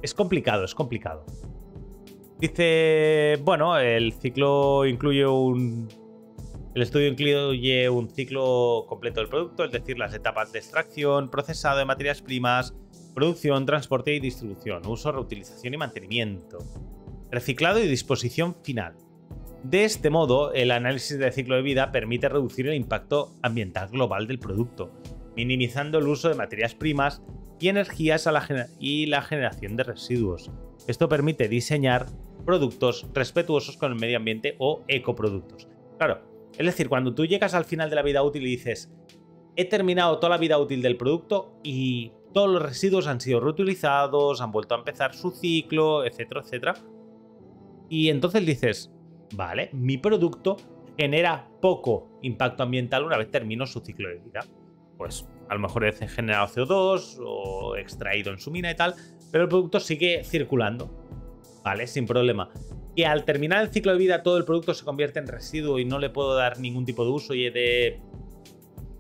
es complicado, es complicado. Dice, bueno, el estudio incluye un ciclo completo del producto, es decir, las etapas de extracción, procesado de materias primas, producción, transporte y distribución, uso, reutilización y mantenimiento, reciclado y disposición final. De este modo, el análisis del ciclo de vida permite reducir el impacto ambiental global del producto, minimizando el uso de materias primas y energías y la generación de residuos. Esto permite diseñar productos respetuosos con el medio ambiente o ecoproductos. Claro, es decir, cuando tú llegas al final de la vida útil y dices, he terminado toda la vida útil del producto y todos los residuos han sido reutilizados, han vuelto a empezar su ciclo, etcétera, etcétera. Y entonces dices, vale, mi producto genera poco impacto ambiental una vez termino su ciclo de vida. Pues a lo mejor he generado CO2 o extraído en su mina y tal, pero el producto sigue circulando, ¿vale? Sin problema. Que al terminar el ciclo de vida todo el producto se convierte en residuo y no le puedo dar ningún tipo de uso y he de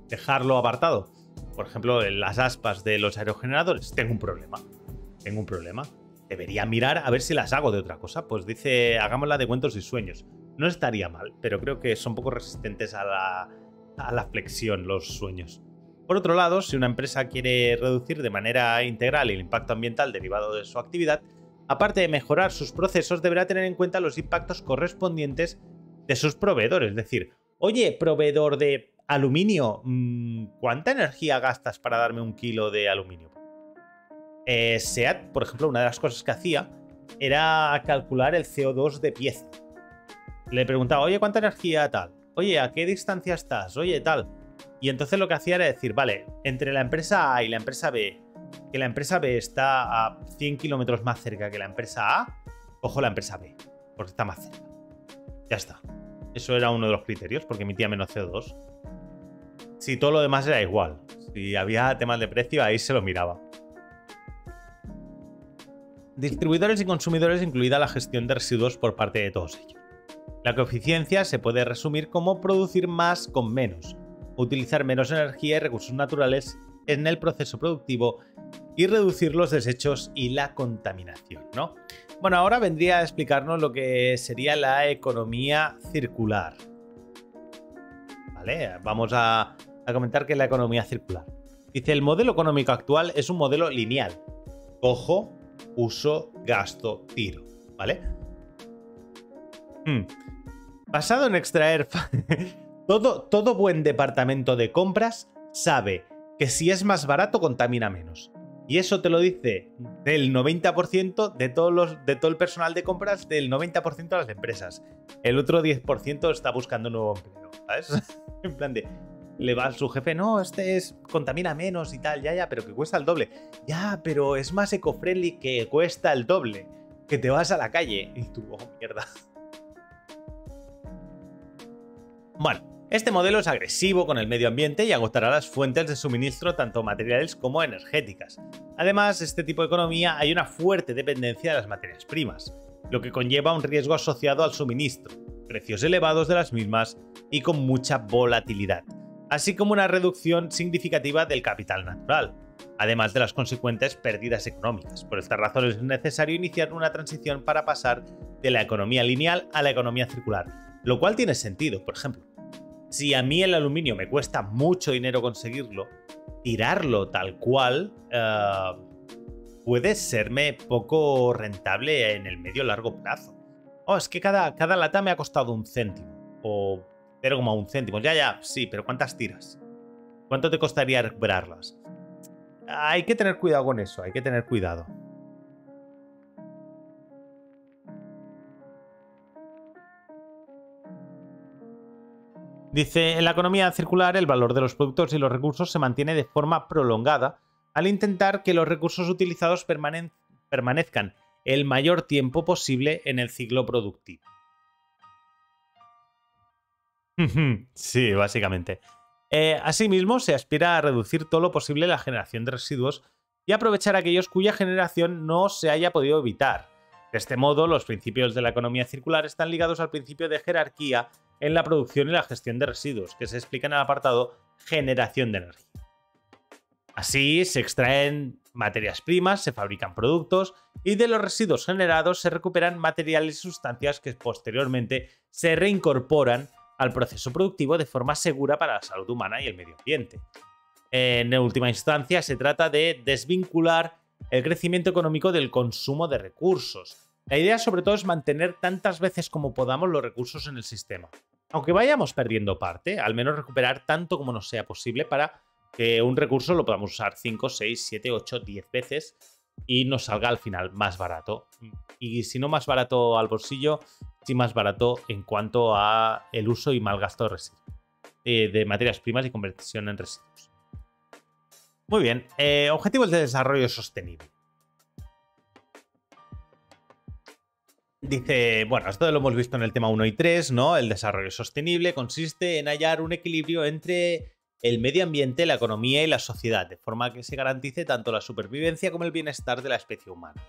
dejarlo apartado. Por ejemplo, en las aspas de los aerogeneradores, tengo un problema. Debería mirar a ver si las hago de otra cosa. Pues dice, hagámosla de cuentos y sueños. No estaría mal, pero creo que son poco resistentes a la flexión los sueños. Por otro lado, si una empresa quiere reducir de manera integral el impacto ambiental derivado de su actividad, aparte de mejorar sus procesos, deberá tener en cuenta los impactos correspondientes de sus proveedores. Es decir, oye, proveedor de aluminio, ¿cuánta energía gastas para darme 1 kilo de aluminio? SEAT, por ejemplo, una de las cosas que hacía era calcular el CO2 de pieza. Le preguntaba, oye, ¿cuánta energía tal? Oye, ¿a qué distancia estás? Oye, tal. Y entonces lo que hacía era decir, vale, entre la empresa A y la empresa B, que la empresa B está a 100 kilómetros más cerca que la empresa A, cojo la empresa B, porque está más cerca. Ya está. Eso era uno de los criterios, porque emitía menos CO2. Si todo lo demás era igual. Si había temas de precio, ahí se lo miraba. Distribuidores y consumidores, incluida la gestión de residuos por parte de todos ellos. La coeficiencia se puede resumir como producir más con menos, utilizar menos energía y recursos naturales en el proceso productivo y reducir los desechos y la contaminación, ¿no? Bueno, ahora vendría a explicarnos lo que sería la economía circular. ¿Vale? Vamos a comentar qué es la economía circular. Dice, el modelo económico actual es un modelo lineal. Cojo, uso, gasto, tiro, ¿vale? Basado en extraer... todo buen departamento de compras sabe que si es más barato contamina menos. Y eso te lo dice del 90% de todo el personal de compras del 90% de las empresas. El otro 10% está buscando un nuevo empleo, ¿sabes? En plan de... Le va a su jefe, no, contamina menos y tal, ya, pero que cuesta el doble. Ya, pero es más eco-friendly que cuesta el doble. Que te vas a la calle y tú, oh, mierda. Bueno, este modelo es agresivo con el medio ambiente y agotará las fuentes de suministro tanto materiales como energéticas. Además, este tipo de economía hay una fuerte dependencia de las materias primas, lo que conlleva un riesgo asociado al suministro, precios elevados de las mismas y con mucha volatilidad, así como una reducción significativa del capital natural, además de las consecuentes pérdidas económicas. Por esta razón es necesario iniciar una transición para pasar de la economía lineal a la economía circular, lo cual tiene sentido. Por ejemplo, si a mí el aluminio me cuesta mucho dinero conseguirlo, tirarlo tal cual puede serme poco rentable en el medio largo plazo. Oh, es que cada lata me ha costado 1 céntimo o 0,1 céntimos. Ya, sí, pero ¿cuántas tiras? ¿Cuánto te costaría recuperarlas? Hay que tener cuidado con eso, hay que tener cuidado. Dice, en la economía circular el valor de los productos y los recursos se mantiene de forma prolongada al intentar que los recursos utilizados permanezcan el mayor tiempo posible en el ciclo productivo. Sí, básicamente. Asimismo, se aspira a reducir todo lo posible la generación de residuos y aprovechar aquellos cuya generación no se haya podido evitar. De este modo, los principios de la economía circular están ligados al principio de jerarquía en la producción y la gestión de residuos, que se explica en el apartado generación de energía. Así, se extraen materias primas, se fabrican productos y de los residuos generados se recuperan materiales y sustancias que posteriormente se reincorporan al proceso productivo de forma segura para la salud humana y el medio ambiente. En última instancia, se trata de desvincular el crecimiento económico del consumo de recursos. La idea sobre todo es mantener tantas veces como podamos los recursos en el sistema. Aunque vayamos perdiendo parte, al menos recuperar tanto como nos sea posible para que un recurso lo podamos usar 5, 6, 7, 8, 10 veces y nos salga al final más barato. Y si no más barato al bolsillo, sí más barato en cuanto a el uso y mal gasto de residuos, de materias primas y conversión en residuos. Muy bien, objetivos de desarrollo sostenible. Dice, bueno, esto lo hemos visto en el tema 1 y 3, ¿no? El desarrollo sostenible consiste en hallar un equilibrio entre el medio ambiente, la economía y la sociedad, de forma que se garantice tanto la supervivencia como el bienestar de la especie humana.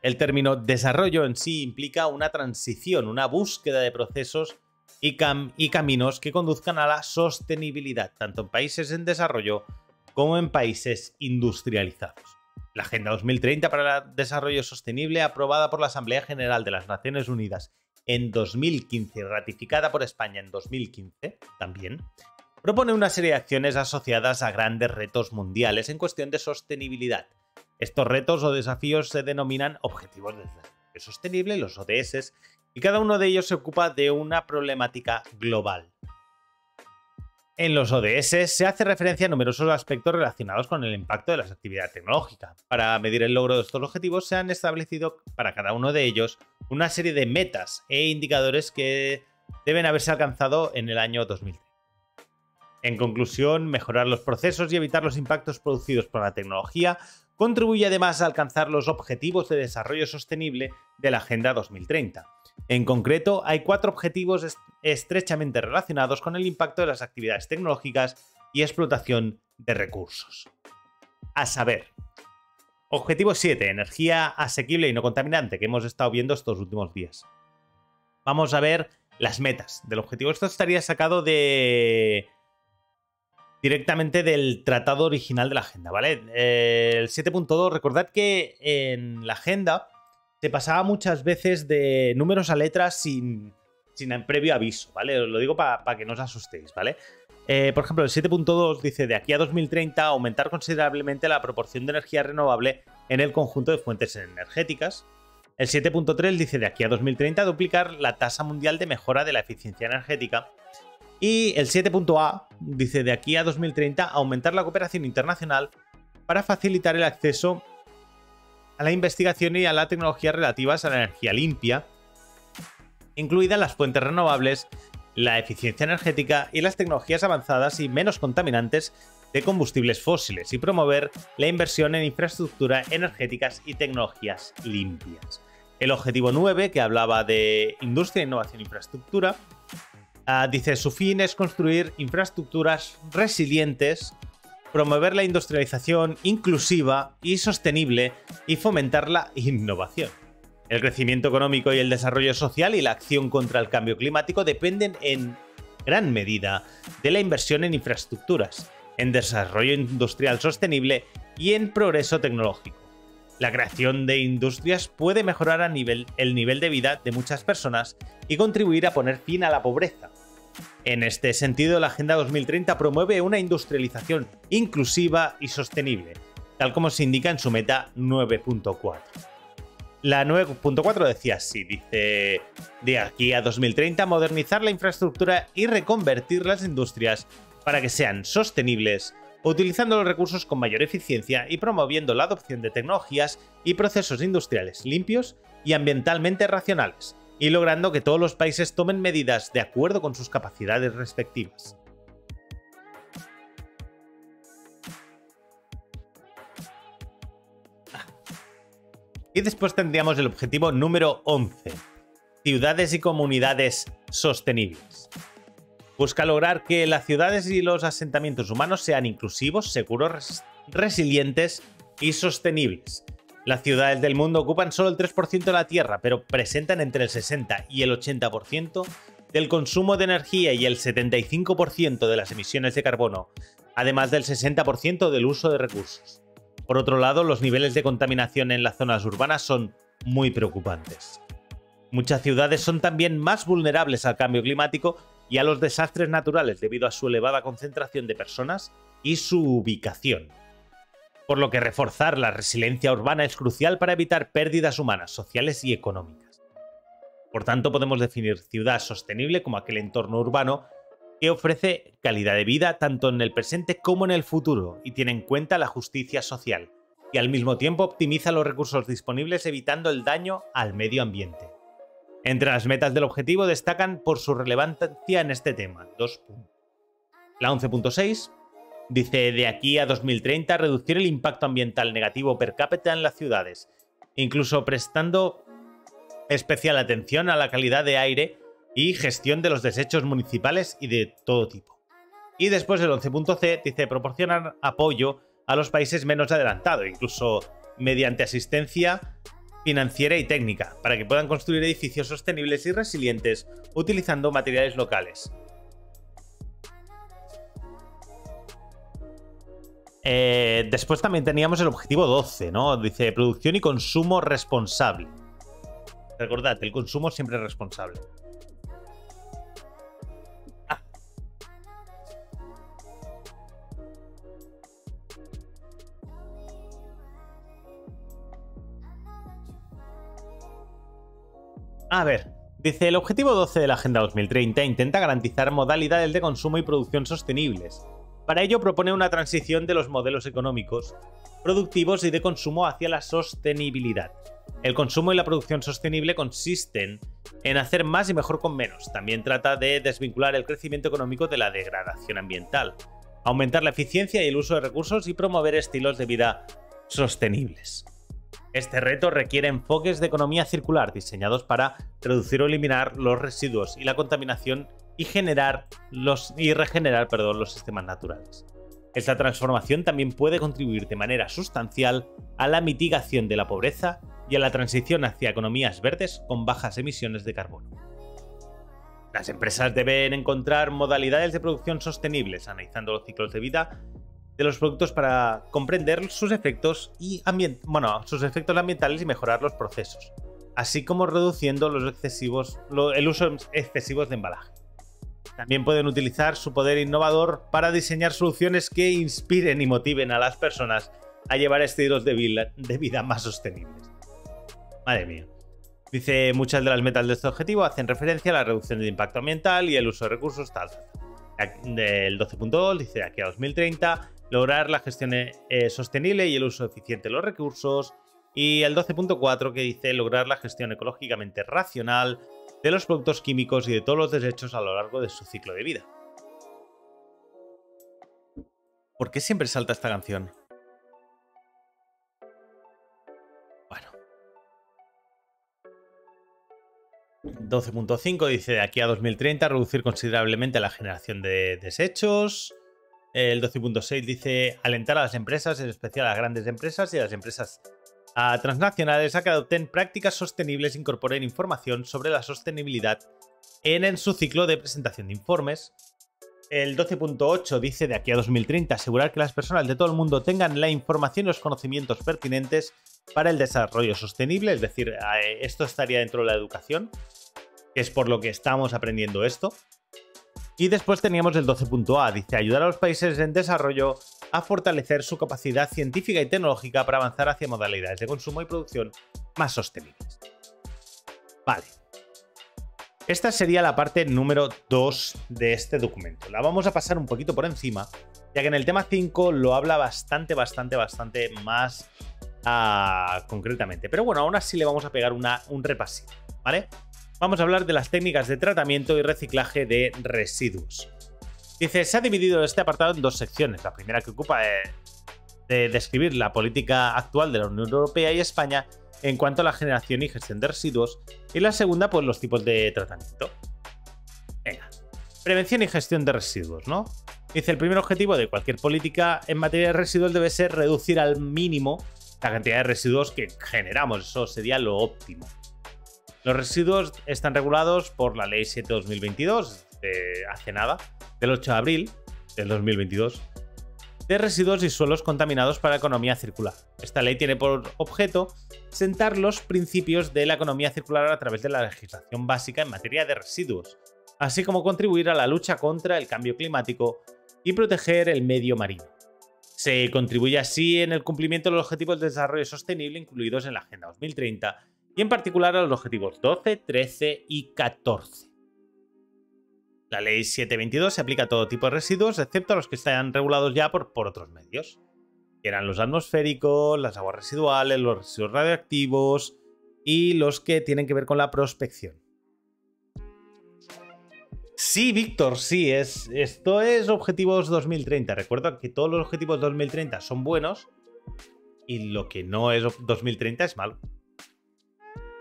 El término desarrollo en sí implica una transición, una búsqueda de procesos y caminos que conduzcan a la sostenibilidad, tanto en países en desarrollo como en países industrializados. La Agenda 2030 para el Desarrollo Sostenible, aprobada por la Asamblea General de las Naciones Unidas en 2015 y ratificada por España en 2015 también, propone una serie de acciones asociadas a grandes retos mundiales en cuestión de sostenibilidad. Estos retos o desafíos se denominan Objetivos de Desarrollo Sostenible, los ODS, y cada uno de ellos se ocupa de una problemática global. En los ODS se hace referencia a numerosos aspectos relacionados con el impacto de las actividades tecnológicas. Para medir el logro de estos objetivos se han establecido para cada uno de ellos una serie de metas e indicadores que deben haberse alcanzado en el año 2030. En conclusión, mejorar los procesos y evitar los impactos producidos por la tecnología contribuye además a alcanzar los objetivos de desarrollo sostenible de la Agenda 2030. En concreto, hay 4 objetivos estrechamente relacionados con el impacto de las actividades tecnológicas y explotación de recursos. A saber, objetivo 7, energía asequible y no contaminante, que hemos estado viendo estos últimos días. Vamos a ver las metas del objetivo. Esto estaría sacado directamente del tratado original de la agenda, ¿vale? El 7.2, recordad que en la agenda se pasaba muchas veces de números a letras sin previo aviso, ¿vale? Os lo digo para que no os asustéis, ¿vale? Por ejemplo, el 7.2 dice: de aquí a 2030 aumentar considerablemente la proporción de energía renovable en el conjunto de fuentes energéticas. El 7.3 dice: de aquí a 2030 duplicar la tasa mundial de mejora de la eficiencia energética. Y el 7.A dice: de aquí a 2030 aumentar la cooperación internacional para facilitar el acceso a la investigación y a la tecnología relativas a la energía limpia, incluidas las fuentes renovables, la eficiencia energética y las tecnologías avanzadas y menos contaminantes de combustibles fósiles, y promover la inversión en infraestructura energéticas y tecnologías limpias. El objetivo 9, que hablaba de industria, innovación e infraestructura, dice: su fin es construir infraestructuras resilientes, promover la industrialización inclusiva y sostenible y fomentar la innovación. El crecimiento económico y el desarrollo social y la acción contra el cambio climático dependen en gran medida de la inversión en infraestructuras, en desarrollo industrial sostenible y en progreso tecnológico. La creación de industrias puede mejorar el nivel de vida de muchas personas y contribuir a poner fin a la pobreza. En este sentido, la Agenda 2030 promueve una industrialización inclusiva y sostenible, tal como se indica en su meta 9.4. La 9.4 decía así, dice: de aquí a 2030 modernizar la infraestructura y reconvertir las industrias para que sean sostenibles, utilizando los recursos con mayor eficiencia y promoviendo la adopción de tecnologías y procesos industriales limpios y ambientalmente racionales, y logrando que todos los países tomen medidas de acuerdo con sus capacidades respectivas. Y después tendríamos el objetivo número 11, ciudades y comunidades sostenibles. Busca lograr que las ciudades y los asentamientos humanos sean inclusivos, seguros, resilientes y sostenibles. Las ciudades del mundo ocupan solo el 3% de la Tierra, pero presentan entre el 60 y el 80% del consumo de energía y el 75% de las emisiones de carbono, además del 60% del uso de recursos. Por otro lado, los niveles de contaminación en las zonas urbanas son muy preocupantes. Muchas ciudades son también más vulnerables al cambio climático y a los desastres naturales debido a su elevada concentración de personas y su ubicación. Por lo que reforzar la resiliencia urbana es crucial para evitar pérdidas humanas, sociales y económicas. Por tanto, podemos definir ciudad sostenible como aquel entorno urbano que ofrece calidad de vida tanto en el presente como en el futuro y tiene en cuenta la justicia social y al mismo tiempo optimiza los recursos disponibles evitando el daño al medio ambiente. Entre las metas del objetivo destacan por su relevancia en este tema. 2 puntos. La 11.6 dice de aquí a 2030 reducir el impacto ambiental negativo per cápita en las ciudades, incluso prestando especial atención a la calidad de aire y gestión de los desechos municipales y de todo tipo. Y después el 11.c dice proporcionar apoyo a los países menos adelantados, incluso mediante asistencia financiera y técnica, para que puedan construir edificios sostenibles y resilientes utilizando materiales locales. Después también teníamos el objetivo 12, ¿no? Dice producción y consumo responsable. Recordad, el consumo siempre es responsable. A ver, dice el objetivo 12 de la Agenda 2030 intenta garantizar modalidades de consumo y producción sostenibles. Para ello propone una transición de los modelos económicos, productivos y de consumo hacia la sostenibilidad. El consumo y la producción sostenible consisten en hacer más y mejor con menos. También trata de desvincular el crecimiento económico de la degradación ambiental, aumentar la eficiencia y el uso de recursos y promover estilos de vida sostenibles. Este reto requiere enfoques de economía circular diseñados para reducir o eliminar los residuos y la contaminación y regenerar los sistemas naturales. Esta transformación también puede contribuir de manera sustancial a la mitigación de la pobreza y a la transición hacia economías verdes con bajas emisiones de carbono. Las empresas deben encontrar modalidades de producción sostenibles, analizando los ciclos de vida de los productos para comprender sus efectos ambientales y mejorar los procesos, así como reduciendo el uso excesivo de embalaje. También pueden utilizar su poder innovador para diseñar soluciones que inspiren y motiven a las personas a llevar estilos de vida más sostenibles. Madre mía. Dice, muchas de las metas de este objetivo hacen referencia a la reducción del impacto ambiental y el uso de recursos, tal. El 12.2 dice, aquí a 2030, lograr la gestión sostenible y el uso eficiente de los recursos. Y el 12.4 que dice, lograr la gestión ecológicamente racional de los productos químicos y de todos los desechos a lo largo de su ciclo de vida. ¿Por qué siempre salta esta canción? Bueno. 12.5 dice de aquí a 2030 reducir considerablemente la generación de desechos. El 12.6 dice alentar a las empresas, en especial a las grandes empresas y a las empresas transnacionales a que adopten prácticas sostenibles e incorporen información sobre la sostenibilidad en su ciclo de presentación de informes. El 12.8 dice de aquí a 2030 asegurar que las personas de todo el mundo tengan la información y los conocimientos pertinentes para el desarrollo sostenible, es decir, esto estaría dentro de la educación, que es por lo que estamos aprendiendo esto. Y después teníamos el 12.a, dice ayudar a los países en desarrollo a fortalecer su capacidad científica y tecnológica para avanzar hacia modalidades de consumo y producción más sostenibles. Vale. Esta sería la parte número 2 de este documento. La vamos a pasar un poquito por encima, ya que en el tema 5 lo habla bastante más concretamente. Pero bueno, aún así le vamos a pegar un repasito, ¿vale? Vamos a hablar de las técnicas de tratamiento y reciclaje de residuos. Dice, se ha dividido este apartado en dos secciones. La primera que ocupa de describir la política actual de la Unión Europea y España en cuanto a la generación y gestión de residuos. Y la segunda, pues los tipos de tratamiento. Venga, Prevención y gestión de residuos, ¿no? Dice, el primer objetivo de cualquier política en materia de residuos debe ser reducir al mínimo la cantidad de residuos que generamos. Eso sería lo óptimo. Los residuos están regulados por la Ley 7/2022, de hace nada, del 8 de abril del 2022, de residuos y suelos contaminados para la economía circular. Esta ley tiene por objeto sentar los principios de la economía circular a través de la legislación básica en materia de residuos, así como contribuir a la lucha contra el cambio climático y proteger el medio marino. Se contribuye así en el cumplimiento de los objetivos de desarrollo sostenible incluidos en la Agenda 2030 y en particular a los objetivos 12, 13 y 14. La Ley 7/22 se aplica a todo tipo de residuos, excepto a los que están regulados ya por otros medios, que eran los atmosféricos, las aguas residuales, los residuos radioactivos y los que tienen que ver con la prospección. Sí, Víctor, sí, esto es Objetivos 2030. Recuerda que todos los Objetivos 2030 son buenos y lo que no es 2030 es malo.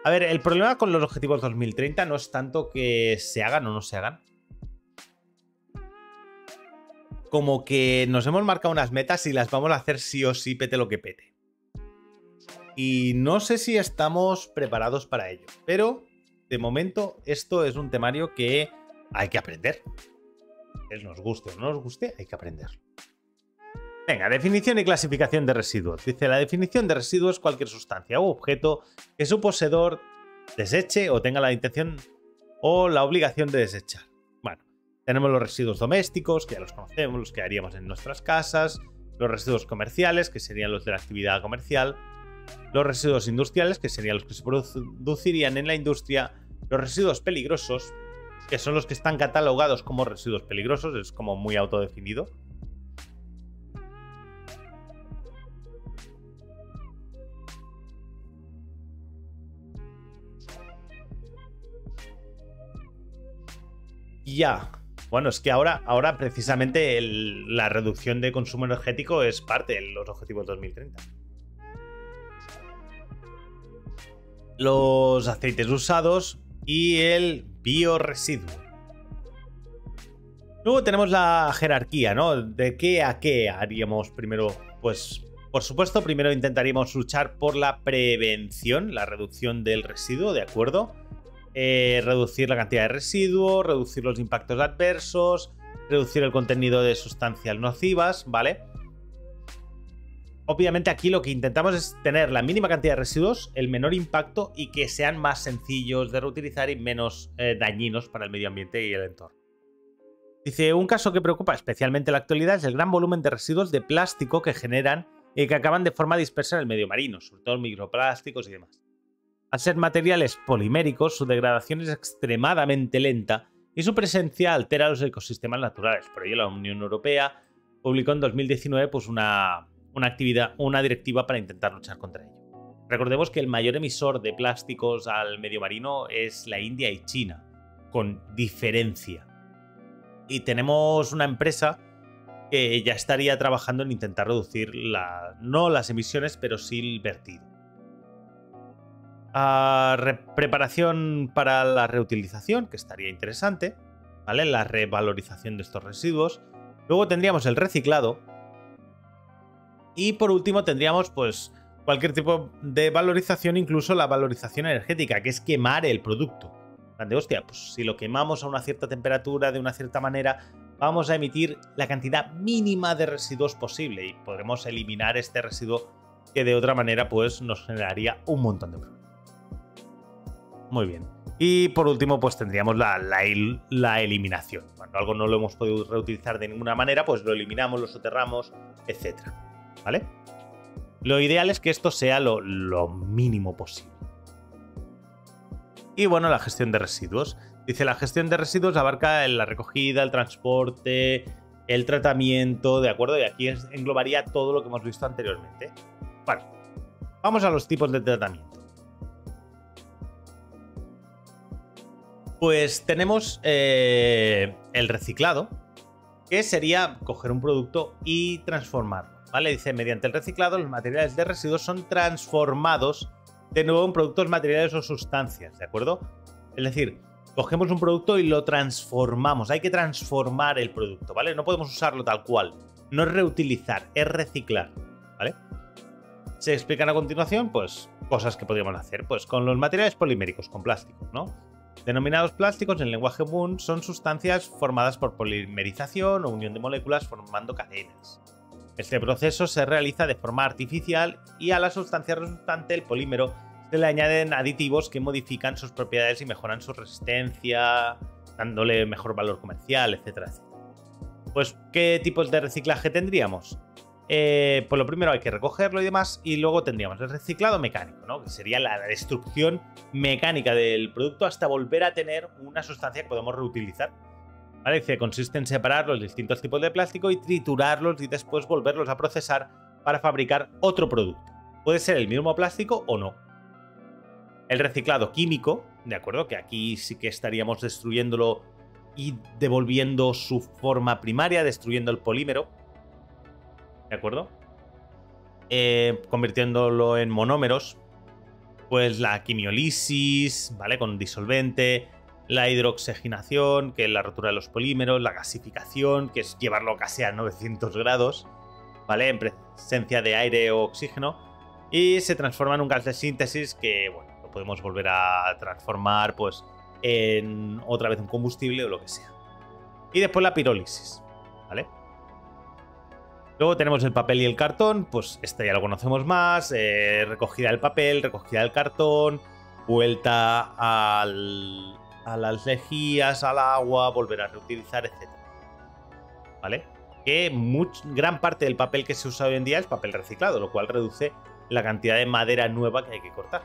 A ver, el problema con los Objetivos 2030 no es tanto que se hagan o no se hagan, como que nos hemos marcado unas metas y las vamos a hacer sí o sí, pete lo que pete. Y no sé si estamos preparados para ello, pero de momento esto es un temario que hay que aprender. Nos guste o no nos guste, hay que aprenderlo. Venga, definición y clasificación de residuos. Dice, la definición de residuo es cualquier sustancia o objeto que su poseedor deseche o tenga la intención o la obligación de desechar. Bueno, tenemos los residuos domésticos, que ya los conocemos, los que haríamos en nuestras casas, los residuos comerciales, que serían los de la actividad comercial, los residuos industriales, que serían los que se producirían en la industria, los residuos peligrosos, que son los que están catalogados como residuos peligrosos, es como muy autodefinido. Ya. Bueno, es que ahora precisamente la reducción de consumo energético es parte de los objetivos 2030. Los aceites usados y el biorresiduo. Luego tenemos la jerarquía, ¿no? ¿De qué a qué haríamos primero? Pues, por supuesto, primero intentaríamos luchar por la prevención, la reducción del residuo, ¿de acuerdo? Reducir la cantidad de residuos, reducir los impactos adversos, reducir el contenido de sustancias nocivas, ¿vale? Obviamente aquí lo que intentamos es tener la mínima cantidad de residuos, el menor impacto y que sean más sencillos de reutilizar y menos dañinos para el medio ambiente y el entorno. Dice, un caso que preocupa especialmente en la actualidad es el gran volumen de residuos de plástico que generan y que acaban de forma dispersa en el medio marino, sobre todo microplásticos y demás. Al ser materiales poliméricos, su degradación es extremadamente lenta y su presencia altera los ecosistemas naturales. Por ello, la Unión Europea publicó en 2019 pues, una directiva para intentar luchar contra ello. Recordemos que el mayor emisor de plásticos al medio marino es la India y China, con diferencia. Y tenemos una empresa que ya estaría trabajando en intentar reducir no las emisiones, pero sí el vertido. Preparación para la reutilización, que estaría interesante, ¿vale? La revalorización de estos residuos. Luego tendríamos el reciclado. Y por último tendríamos pues cualquier tipo de valorización, incluso la valorización energética, que es quemar el producto. De hostia, pues si lo quemamos a una cierta temperatura, de una cierta manera, vamos a emitir la cantidad mínima de residuos posible y podremos eliminar este residuo que de otra manera pues nos generaría un montón de problemas. Muy bien. Y por último, pues tendríamos la eliminación. Cuando algo no lo hemos podido reutilizar de ninguna manera, pues lo eliminamos, lo soterramos, etc. ¿Vale? Lo ideal es que esto sea lo mínimo posible. Y bueno, la gestión de residuos. Dice, la gestión de residuos abarca la recogida, el transporte, el tratamiento, ¿de acuerdo? Y aquí englobaría todo lo que hemos visto anteriormente. Bueno, vamos a los tipos de tratamiento. Pues tenemos el reciclado, que sería coger un producto y transformarlo, ¿vale? Dice, mediante el reciclado los materiales de residuos son transformados de nuevo en productos, materiales o sustancias, ¿de acuerdo? Es decir, cogemos un producto y lo transformamos. Hay que transformar el producto, ¿vale? No podemos usarlo tal cual. No es reutilizar, es reciclar, ¿vale? Se explican a continuación, pues, cosas que podríamos hacer. Pues con los materiales poliméricos, con plásticos, ¿no? Denominados plásticos, en lenguaje común, son sustancias formadas por polimerización o unión de moléculas formando cadenas. Este proceso se realiza de forma artificial y a la sustancia resultante, el polímero, se le añaden aditivos que modifican sus propiedades y mejoran su resistencia, dándole mejor valor comercial, etcétera, etcétera. Pues, ¿qué tipos de reciclaje tendríamos? Pues lo primero hay que recogerlo y demás, y luego tendríamos el reciclado mecánico, ¿no? Que sería la destrucción mecánica del producto hasta volver a tener una sustancia que podemos reutilizar. ¿Vale? Que consiste en separar los distintos tipos de plástico y triturarlos y después volverlos a procesar para fabricar otro producto. Puede ser el mismo plástico o no. El reciclado químico, ¿de acuerdo? Que aquí sí que estaríamos destruyéndolo y devolviendo su forma primaria, destruyendo el polímero, ¿de acuerdo? Convirtiéndolo en monómeros. Pues la quimiolisis, ¿vale? Con disolvente, la hidroxigenación, que es la rotura de los polímeros, la gasificación, que es llevarlo casi a 900 grados, ¿vale? En presencia de aire o oxígeno. Y se transforma en un gas de síntesis que, bueno, lo podemos volver a transformar, pues, en otra vez un combustible o lo que sea. Y después la pirólisis, ¿vale? Luego tenemos el papel y el cartón, pues este ya lo conocemos más, recogida del papel, recogida del cartón, vuelta a las lejías, al agua, volver a reutilizar, etc. ¿Vale? Que gran parte del papel que se usa hoy en día es papel reciclado, lo cual reduce la cantidad de madera nueva que hay que cortar.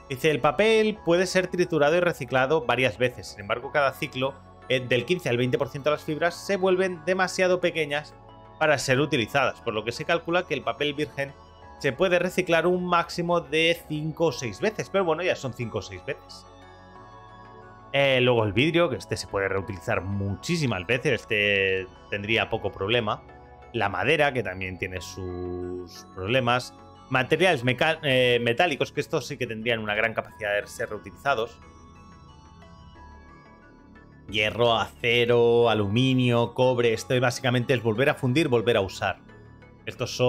Dice, el papel puede ser triturado y reciclado varias veces, sin embargo cada ciclo, del 15 al 20% de las fibras se vuelven demasiado pequeñas para ser utilizadas, por lo que se calcula que el papel virgen se puede reciclar un máximo de 5 o 6 veces, pero bueno, ya son 5 o 6 veces. Luego el vidrio, que este se puede reutilizar muchísimas veces, este tendría poco problema. La madera, que también tiene sus problemas. Materiales metálicos, que estos sí que tendrían una gran capacidad de ser reutilizados. Hierro, acero, aluminio, cobre. Esto básicamente es volver a fundir, volver a usar. Estos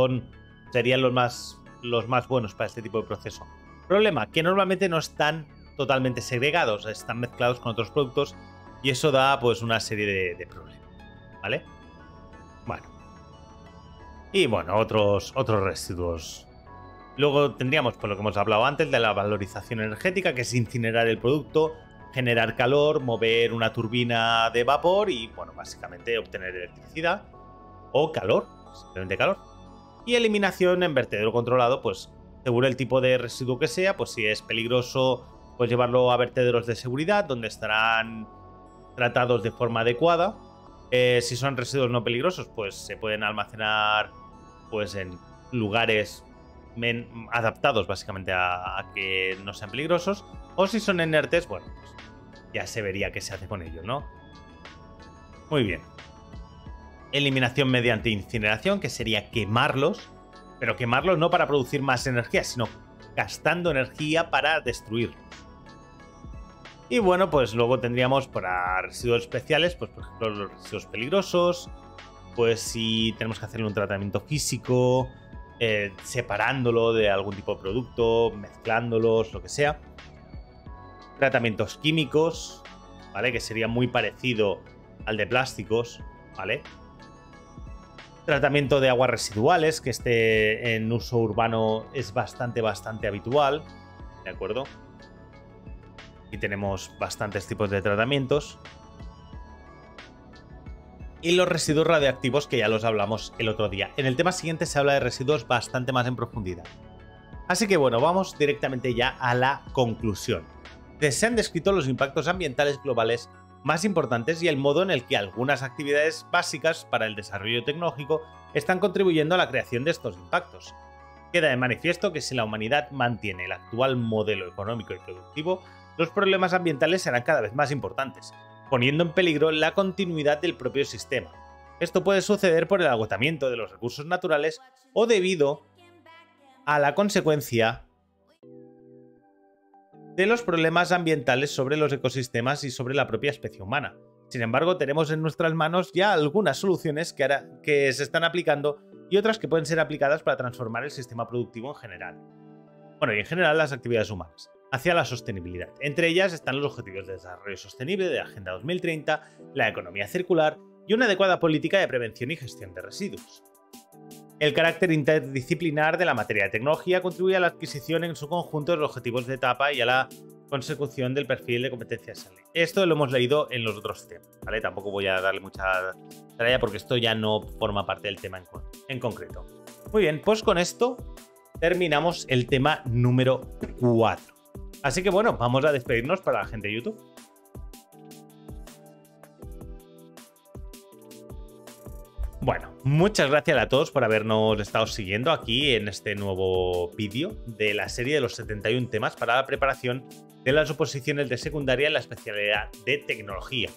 serían los más buenos para este tipo de proceso. Problema, que normalmente no están totalmente segregados, están mezclados con otros productos y eso da pues una serie de problemas, ¿vale? Bueno. Y bueno, otros residuos. Luego tendríamos, por lo que hemos hablado antes, de la valorización energética, que es incinerar el producto, generar calor, mover una turbina de vapor y, bueno, básicamente obtener electricidad o calor, simplemente calor. Y eliminación en vertedero controlado, pues según el tipo de residuo que sea, pues si es peligroso, pues llevarlo a vertederos de seguridad, donde estarán tratados de forma adecuada. Si son residuos no peligrosos, pues se pueden almacenar pues en lugares adaptados básicamente a que no sean peligrosos. O si son inertes, bueno, pues ya se vería qué se hace con ellos, ¿no? Muy bien. Eliminación mediante incineración, que sería quemarlos, pero quemarlos no para producir más energía, sino gastando energía para destruirlos. Y bueno, pues luego tendríamos para residuos especiales, pues por ejemplo los residuos peligrosos, pues si tenemos que hacerle un tratamiento físico, separándolo de algún tipo de producto, mezclándolos, lo que sea. Tratamientos químicos, ¿vale? Que sería muy parecido al de plásticos, ¿vale? Tratamiento de aguas residuales, que este en uso urbano es bastante habitual, ¿de acuerdo? Y tenemos bastantes tipos de tratamientos. Y los residuos radioactivos, que ya los hablamos el otro día. En el tema siguiente se habla de residuos bastante más en profundidad. Así que bueno, vamos directamente ya a la conclusión. Se han descrito los impactos ambientales globales más importantes y el modo en el que algunas actividades básicas para el desarrollo tecnológico están contribuyendo a la creación de estos impactos. Queda de manifiesto que si la humanidad mantiene el actual modelo económico y productivo, los problemas ambientales serán cada vez más importantes, poniendo en peligro la continuidad del propio sistema. Esto puede suceder por el agotamiento de los recursos naturales o debido a la consecuencia de los problemas ambientales sobre los ecosistemas y sobre la propia especie humana. Sin embargo, tenemos en nuestras manos ya algunas soluciones que se están aplicando y otras que pueden ser aplicadas para transformar el sistema productivo en general. Bueno, y en general las actividades humanas, hacia la sostenibilidad. Entre ellas están los Objetivos de Desarrollo Sostenible de la Agenda 2030, la economía circular y una adecuada política de prevención y gestión de residuos. El carácter interdisciplinar de la materia de tecnología contribuye a la adquisición en su conjunto de los objetivos de etapa y a la consecución del perfil de competencias. Esto lo hemos leído en los otros temas, ¿vale? Tampoco voy a darle mucha tarea porque esto ya no forma parte del tema en concreto. Muy bien, pues con esto terminamos el tema número 4. Así que bueno, vamos a despedirnos para la gente de YouTube. Bueno, muchas gracias a todos por habernos estado siguiendo aquí en este nuevo vídeo de la serie de los 71 temas para la preparación de las oposiciones de secundaria en la especialidad de tecnología.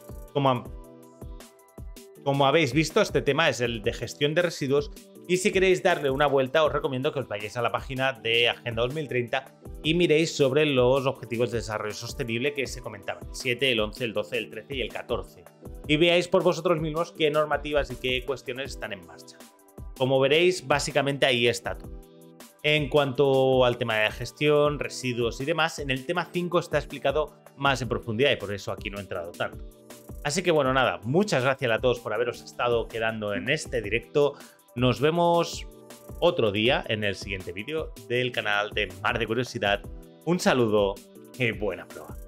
Como habéis visto, este tema es el de gestión de residuos y si queréis darle una vuelta os recomiendo que os vayáis a la página de Agenda 2030 y miréis sobre los Objetivos de Desarrollo Sostenible que se comentaban, el 7, el 11, el 12, el 13 y el 14. Y veáis por vosotros mismos qué normativas y qué cuestiones están en marcha. Como veréis, básicamente ahí está todo. En cuanto al tema de gestión, residuos y demás, en el tema 5 está explicado más en profundidad y por eso aquí no he entrado tanto. Así que bueno, nada, muchas gracias a todos por haberos estado quedando en este directo. Nos vemos otro día en el siguiente vídeo del canal de Mar de Curiosidad. Un saludo y buena prueba.